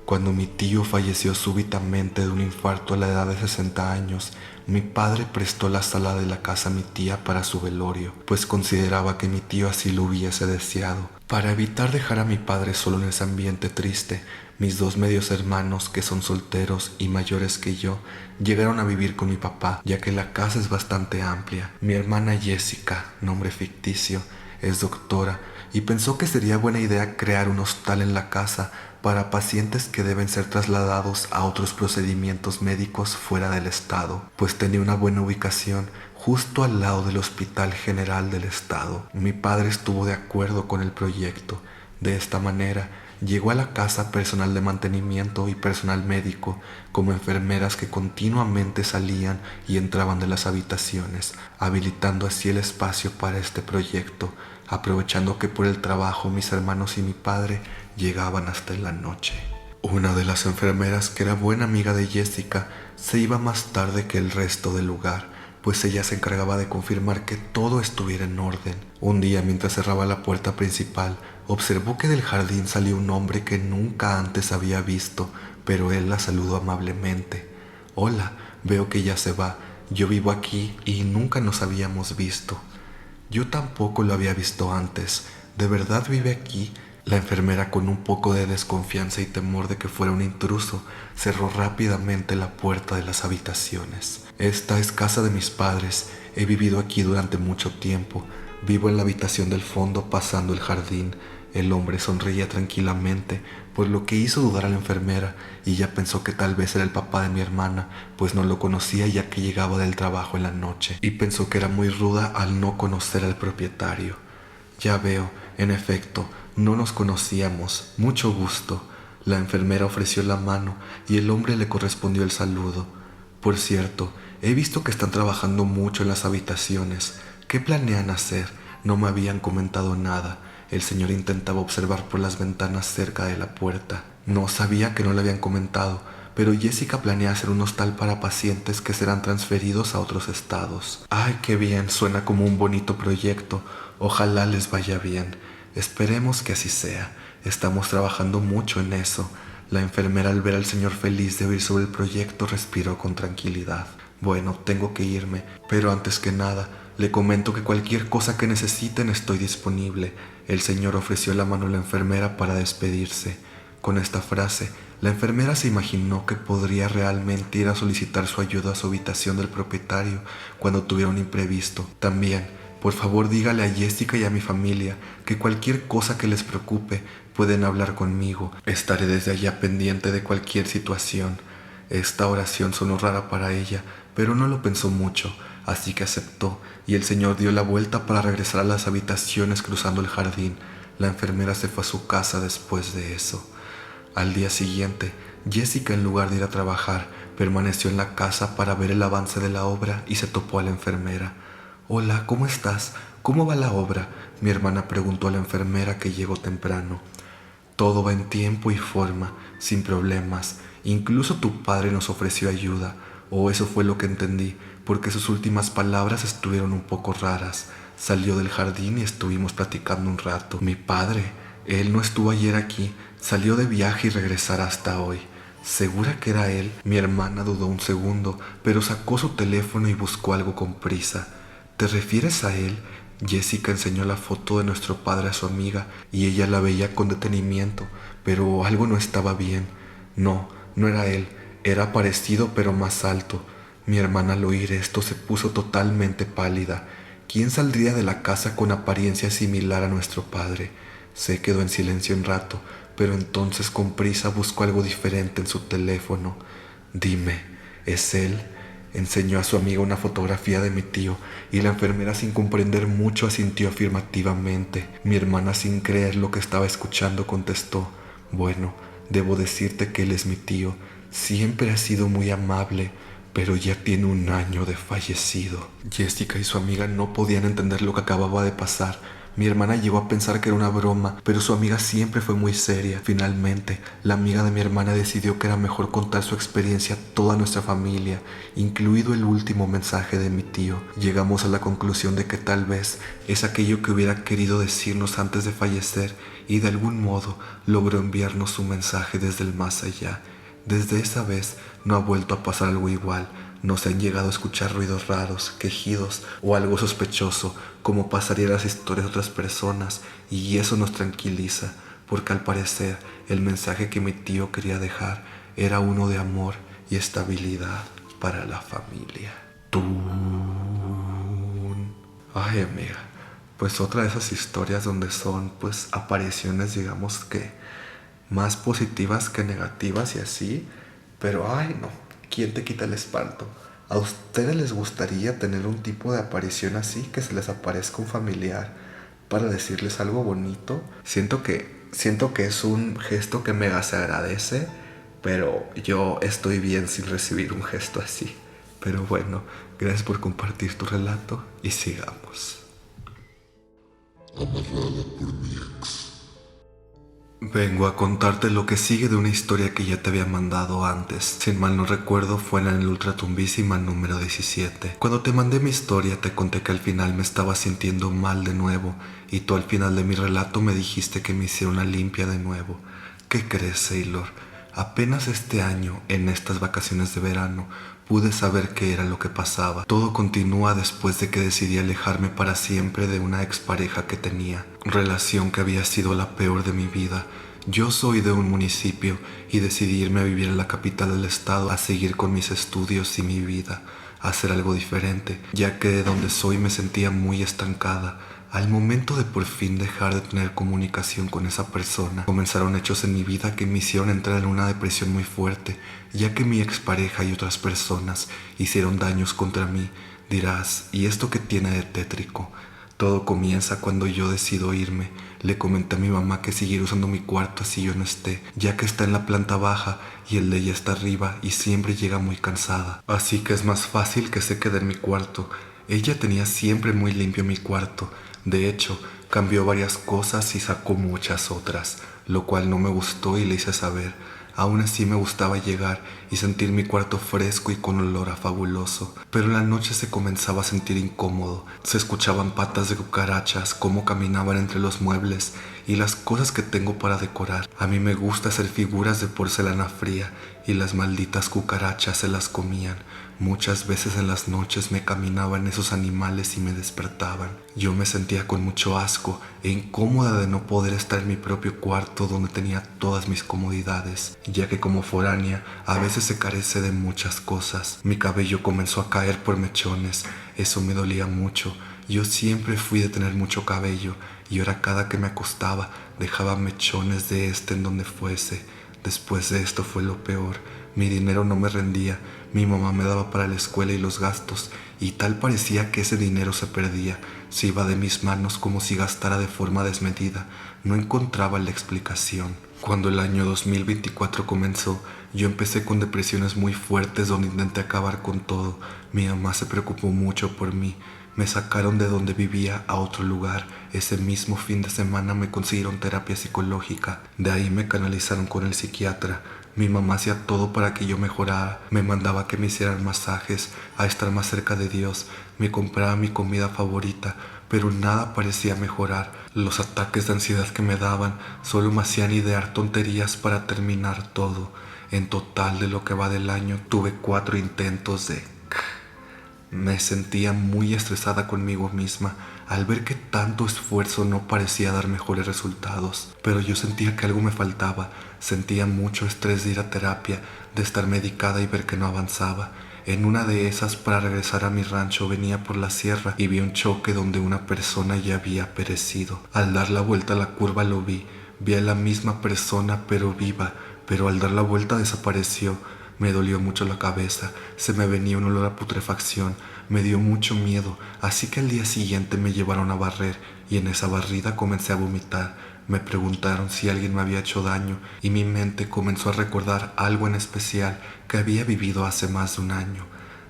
Cuando mi tío falleció súbitamente de un infarto a la edad de 60 años, mi padre prestó la sala de la casa a mi tía para su velorio, pues consideraba que mi tío así lo hubiese deseado. Para evitar dejar a mi padre solo en ese ambiente triste, mis dos medios hermanos, que son solteros y mayores que yo, llegaron a vivir con mi papá, ya que la casa es bastante amplia. Mi hermana Jessica, nombre ficticio, es doctora y pensó que sería buena idea crear un hostal en la casa para pacientes que deben ser trasladados a otros procedimientos médicos fuera del estado, pues tenía una buena ubicación justo al lado del Hospital General del Estado. Mi padre estuvo de acuerdo con el proyecto. De esta manera, llegó a la casa personal de mantenimiento y personal médico, como enfermeras que continuamente salían y entraban de las habitaciones, habilitando así el espacio para este proyecto, aprovechando que por el trabajo mis hermanos y mi padre llegaban hasta en la noche. Una de las enfermeras, que era buena amiga de Jessica, se iba más tarde que el resto del lugar, pues ella se encargaba de confirmar que todo estuviera en orden. Un día, mientras cerraba la puerta principal, observó que del jardín salió un hombre que nunca antes había visto, pero él la saludó amablemente. «Hola, veo que ya se va. Yo vivo aquí y nunca nos habíamos visto». «Yo tampoco lo había visto antes. ¿De verdad vive aquí?». La enfermera, con un poco de desconfianza y temor de que fuera un intruso, cerró rápidamente la puerta de las habitaciones. «Esta es casa de mis padres. He vivido aquí durante mucho tiempo. Vivo en la habitación del fondo, pasando el jardín». El hombre sonreía tranquilamente, por lo que hizo dudar a la enfermera, y ella pensó que tal vez era el papá de mi hermana, pues no lo conocía ya que llegaba del trabajo en la noche, y pensó que era muy ruda al no conocer al propietario. «Ya veo, en efecto, no nos conocíamos. Mucho gusto». La enfermera ofreció la mano y el hombre le correspondió el saludo. «Por cierto, he visto que están trabajando mucho en las habitaciones. ¿Qué planean hacer? No me habían comentado nada». El señor intentaba observar por las ventanas cerca de la puerta. No sabía que no le habían comentado, pero Jessica planea hacer un hostal para pacientes que serán transferidos a otros estados. «Ay, qué bien, suena como un bonito proyecto. Ojalá les vaya bien. Esperemos que así sea. Estamos trabajando mucho en eso». La enfermera, al ver al señor feliz de oír sobre el proyecto, respiró con tranquilidad. «Bueno, tengo que irme, pero antes que nada, le comento que cualquier cosa que necesiten estoy disponible». El señor ofreció la mano a la enfermera para despedirse. Con esta frase, la enfermera se imaginó que podría realmente ir a solicitar su ayuda a su habitación del propietario cuando tuviera un imprevisto. También, por favor, dígale a Jessica y a mi familia que cualquier cosa que les preocupe pueden hablar conmigo. Estaré desde allá pendiente de cualquier situación. Esta oración sonó rara para ella, pero no lo pensó mucho, así que aceptó, y el señor dio la vuelta para regresar a las habitaciones cruzando el jardín. La enfermera se fue a su casa después de eso. Al día siguiente, Jessica, en lugar de ir a trabajar, permaneció en la casa para ver el avance de la obra y se topó a la enfermera. «Hola, ¿cómo estás? ¿Cómo va la obra?», mi hermana preguntó a la enfermera, que llegó temprano. «Todo va en tiempo y forma, sin problemas. Incluso tu padre nos ofreció ayuda». O eso fue lo que entendí, porque sus últimas palabras estuvieron un poco raras. Salió del jardín y estuvimos platicando un rato. «Mi padre, él no estuvo ayer aquí. Salió de viaje y regresará hasta hoy». ¿Segura que era él? Mi hermana dudó un segundo, pero sacó su teléfono y buscó algo con prisa. «¿Te refieres a él?». Jessica enseñó la foto de nuestro padre a su amiga y ella la veía con detenimiento, pero algo no estaba bien. No, no era él. Era parecido pero más alto. Mi hermana, al oír esto, se puso totalmente pálida. ¿Quién saldría de la casa con apariencia similar a nuestro padre? Se quedó en silencio un rato, pero entonces con prisa buscó algo diferente en su teléfono. «Dime, ¿es él?». Enseñó a su amiga una fotografía de mi tío y la enfermera, sin comprender mucho, asintió afirmativamente. Mi hermana, sin creer lo que estaba escuchando, contestó: «Bueno, debo decirte que él es mi tío. Siempre ha sido muy amable, pero ya tiene 1 año de fallecido». Jessica y su amiga no podían entender lo que acababa de pasar, Mi hermana llegó a pensar que era una broma, pero su amiga siempre fue muy seria. Finalmente, la amiga de mi hermana decidió que era mejor contar su experiencia a toda nuestra familia, incluido el último mensaje de mi tío. Llegamos a la conclusión de que tal vez es aquello que hubiera querido decirnos antes de fallecer y de algún modo logró enviarnos un mensaje desde el más allá. Desde esa vez no ha vuelto a pasar algo igual. No se han llegado a escuchar ruidos raros, quejidos o algo sospechoso, como pasaría en las historias de otras personas, y eso nos tranquiliza, porque al parecer el mensaje que mi tío quería dejar era uno de amor y estabilidad para la familia. Tun. Ay, amiga, pues otra de esas historias donde son pues apariciones, digamos que más positivas que negativas y así, pero ay no, ¿quién te quita el espanto? ¿A ustedes les gustaría tener un tipo de aparición así, que se les aparezca un familiar para decirles algo bonito? Siento que es un gesto que mega se agradece, pero yo estoy bien sin recibir un gesto así. Pero bueno, gracias por compartir tu relato y sigamos. Amarrada por mi ex. Vengo a contarte lo que sigue de una historia que ya te había mandado antes. Sin mal no recuerdo, fue en el Ultratumbísima número 17. Cuando te mandé mi historia, te conté que al final me estaba sintiendo mal de nuevo, y tú al final de mi relato me dijiste que me hiciera una limpia de nuevo. ¿Qué crees, Sailor? Apenas este año, en estas vacaciones de verano, pude saber qué era lo que pasaba. Todo continúa después de que decidí alejarme para siempre de una expareja que tenía, relación que había sido la peor de mi vida. Yo soy de un municipio y decidí irme a vivir en la capital del estado, a seguir con mis estudios y mi vida, a hacer algo diferente, ya que de donde soy me sentía muy estancada. Al momento de por fin dejar de tener comunicación con esa persona, comenzaron hechos en mi vida que me hicieron entrar en una depresión muy fuerte, ya que mi expareja y otras personas hicieron daños contra mí. Dirás, ¿y esto qué tiene de tétrico? Todo comienza cuando yo decido irme. Le comenté a mi mamá que siguiera usando mi cuarto así yo no esté, ya que está en la planta baja y el de ella está arriba y siempre llega muy cansada. Así que es más fácil que se quede en mi cuarto. Ella tenía siempre muy limpio mi cuarto. De hecho, cambió varias cosas y sacó muchas otras, lo cual no me gustó y le hice saber. Aún así me gustaba llegar y sentir mi cuarto fresco y con olor a fabuloso, pero en la noche se comenzaba a sentir incómodo. Se escuchaban patas de cucarachas, cómo caminaban entre los muebles y las cosas que tengo para decorar. A mí me gusta hacer figuras de porcelana fría y las malditas cucarachas se las comían. Muchas veces en las noches me caminaban esos animales y me despertaban. Yo me sentía con mucho asco e incómoda de no poder estar en mi propio cuarto donde tenía todas mis comodidades, ya que como foránea a veces se carece de muchas cosas. Mi cabello comenzó a caer por mechones, eso me dolía mucho. Yo siempre fui de tener mucho cabello y ahora cada que me acostaba dejaba mechones de este en donde fuese. Después de esto fue lo peor. Mi dinero no me rendía, mi mamá me daba para la escuela y los gastos, y tal parecía que ese dinero se perdía, se iba de mis manos como si gastara de forma desmedida. No encontraba la explicación. Cuando el año 2024 comenzó, yo empecé con depresiones muy fuertes donde intenté acabar con todo. Mi mamá se preocupó mucho por mí. Me sacaron de donde vivía a otro lugar. Ese mismo fin de semana me consiguieron terapia psicológica. De ahí me canalizaron con el psiquiatra. Mi mamá hacía todo para que yo mejorara. Me mandaba que me hicieran masajes, a estar más cerca de Dios. Me compraba mi comida favorita, pero nada parecía mejorar. Los ataques de ansiedad que me daban solo me hacían idear tonterías para terminar todo. En total, de lo que va del año, tuve 4 intentos de... Me sentía muy estresada conmigo misma al ver que tanto esfuerzo no parecía dar mejores resultados, pero yo sentía que algo me faltaba. Sentía mucho estrés de ir a terapia, de estar medicada y ver que no avanzaba. En una de esas, para regresar a mi rancho, venía por la sierra y vi un choque donde una persona ya había perecido. Al dar la vuelta a la curva lo vi a la misma persona pero viva, pero al dar la vuelta desapareció. Me dolió mucho la cabeza, se me venía un olor a putrefacción, me dio mucho miedo, así que al día siguiente me llevaron a barrer y en esa barrida comencé a vomitar. Me preguntaron si alguien me había hecho daño y mi mente comenzó a recordar algo en especial que había vivido hace más de un año.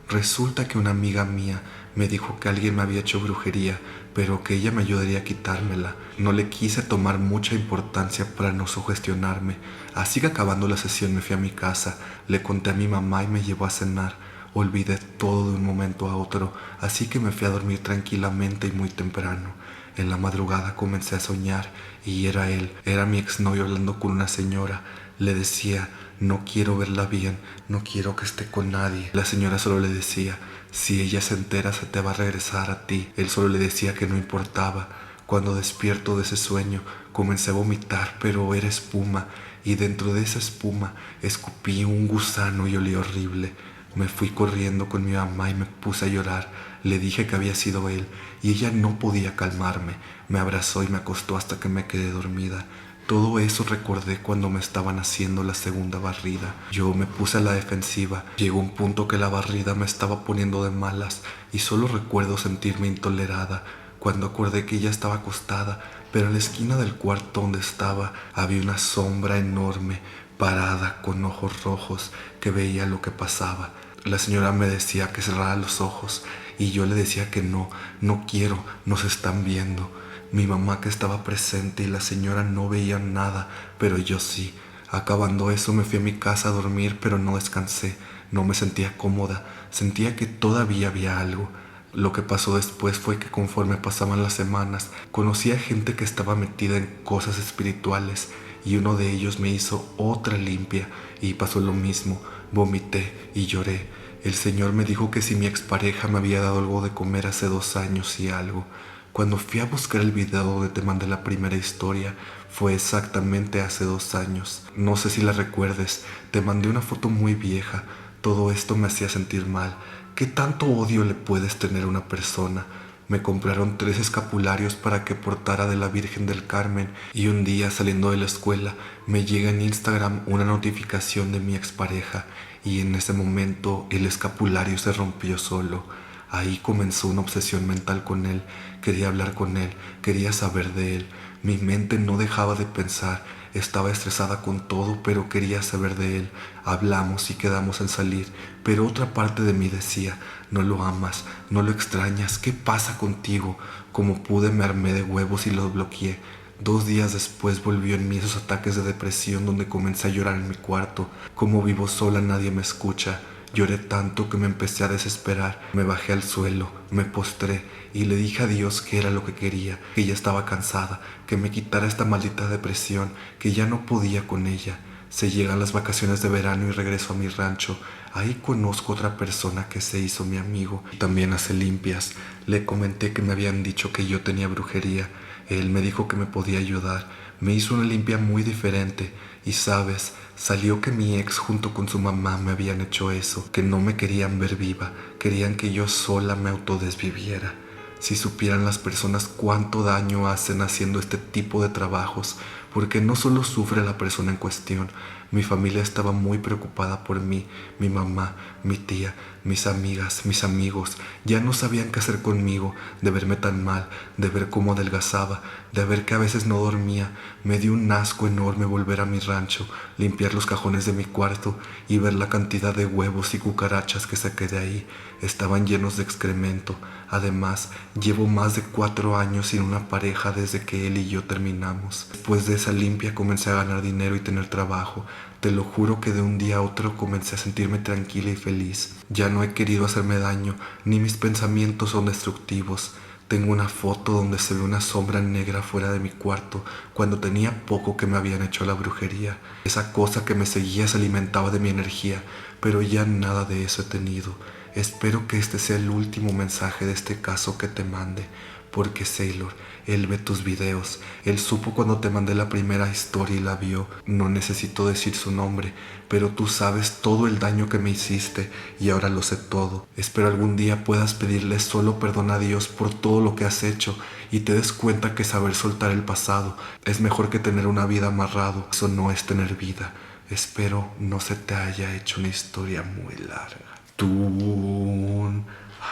Resulta que una amiga mía me dijo que alguien me había hecho brujería, pero que ella me ayudaría a quitármela. No le quise tomar mucha importancia para no sugestionarme, así que acabando la sesión me fui a mi casa, le conté a mi mamá y me llevó a cenar. Olvidé todo de un momento a otro, así que me fui a dormir tranquilamente y muy temprano. En la madrugada comencé a soñar y era él, era mi exnovio hablando con una señora. Le decía, no quiero verla bien, no quiero que esté con nadie. La señora solo le decía, si ella se entera se te va a regresar a ti. Él solo le decía que no importaba. Cuando despierto de ese sueño, comencé a vomitar, pero era espuma, y dentro de esa espuma escupí un gusano y olía horrible. Me fui corriendo con mi mamá y me puse a llorar. Le dije que había sido él, y ella no podía calmarme. Me abrazó y me acostó hasta que me quedé dormida. Todo eso recordé cuando me estaban haciendo la segunda barrida. Yo me puse a la defensiva. Llegó un punto que la barrida me estaba poniendo de malas y solo recuerdo sentirme intolerada cuando acordé que ella estaba acostada, pero en la esquina del cuarto donde estaba había una sombra enorme, parada con ojos rojos, que veía lo que pasaba. La señora me decía que cerrara los ojos y yo le decía que no, no quiero, nos están viendo. Mi mamá que estaba presente y la señora no veían nada, pero yo sí. Acabando eso me fui a mi casa a dormir, pero no descansé, no me sentía cómoda, sentía que todavía había algo. Lo que pasó después fue que conforme pasaban las semanas, conocí a gente que estaba metida en cosas espirituales y uno de ellos me hizo otra limpia y pasó lo mismo, vomité y lloré. El Señor me dijo que si mi expareja me había dado algo de comer hace 2 años y algo. Cuando fui a buscar el video donde te mandé la primera historia, fue exactamente hace 2 años. No sé si la recuerdes, te mandé una foto muy vieja. Todo esto me hacía sentir mal. ¿Qué tanto odio le puedes tener a una persona? Me compraron 3 escapularios para que portara de la Virgen del Carmen y un día saliendo de la escuela me llega en Instagram una notificación de mi expareja y en ese momento el escapulario se rompió solo. Ahí comenzó una obsesión mental con él. Quería hablar con él, quería saber de él. Mi mente no dejaba de pensar. Estaba estresada con todo, pero quería saber de él. Hablamos y quedamos en salir, pero otra parte de mí decía, no lo amas, no lo extrañas, ¿qué pasa contigo? Como pude me armé de huevos y lo bloqueé. 2 días después volvió en mí esos ataques de depresión donde comencé a llorar en mi cuarto. Como vivo sola nadie me escucha. Lloré tanto que me empecé a desesperar. Me bajé al suelo, me postré y le dije a Dios que era lo que quería, que ya estaba cansada, que me quitara esta maldita depresión, que ya no podía con ella. Se llegan las vacaciones de verano y regreso a mi rancho. Ahí conozco otra persona que se hizo mi amigo y también hace limpias. Le comenté que me habían dicho que yo tenía brujería. Él me dijo que me podía ayudar. Me hizo una limpia muy diferente y sabes, salió que mi ex junto con su mamá me habían hecho eso, que no me querían ver viva, querían que yo sola me autodesviviera. Si supieran las personas cuánto daño hacen haciendo este tipo de trabajos, porque no solo sufre la persona en cuestión, mi familia estaba muy preocupada por mí, mi mamá, mi tía, mis amigas, mis amigos, ya no sabían qué hacer conmigo, de verme tan mal, de ver cómo adelgazaba, de ver que a veces no dormía. Me dio un asco enorme volver a mi rancho, limpiar los cajones de mi cuarto y ver la cantidad de huevos y cucarachas que saqué de ahí. Estaban llenos de excremento. Además, llevo más de 4 años sin una pareja desde que él y yo terminamos. Después de esa limpia comencé a ganar dinero y tener trabajo. Te lo juro que de un día a otro comencé a sentirme tranquila y feliz. Ya no he querido hacerme daño, ni mis pensamientos son destructivos. Tengo una foto donde se ve una sombra negra fuera de mi cuarto cuando tenía poco que me habían hecho la brujería. Esa cosa que me seguía se alimentaba de mi energía, pero ya nada de eso he tenido. Espero que este sea el último mensaje de este caso que te mande, porque Sailor, él ve tus videos, él supo cuando te mandé la primera historia y la vio. No necesito decir su nombre, pero tú sabes todo el daño que me hiciste y ahora lo sé todo. Espero algún día puedas pedirle solo perdón a Dios por todo lo que has hecho y te des cuenta que saber soltar el pasado es mejor que tener una vida amarrado. Eso no es tener vida. Espero no se te haya hecho una historia muy larga.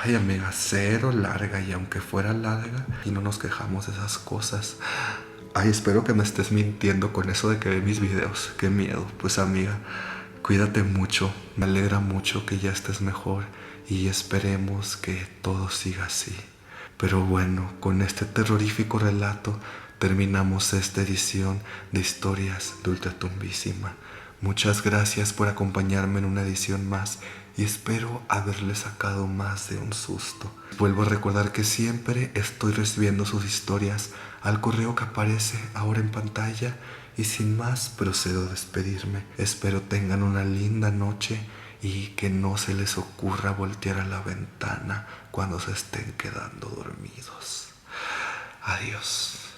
Ay, amiga, cero larga, y aunque fuera larga, y no nos quejamos de esas cosas. Ay, espero que me estés mintiendo con eso de que ve mis videos. Qué miedo. Pues amiga, cuídate mucho. Me alegra mucho que ya estés mejor y esperemos que todo siga así. Pero bueno, con este terrorífico relato terminamos esta edición de Historias de Ultratumbísima. Muchas gracias por acompañarme en una edición más y espero haberle sacado más de un susto. Vuelvo a recordar que siempre estoy recibiendo sus historias al correo que aparece ahora en pantalla y sin más procedo a despedirme. Espero tengan una linda noche y que no se les ocurra voltear a la ventana cuando se estén quedando dormidos. Adiós.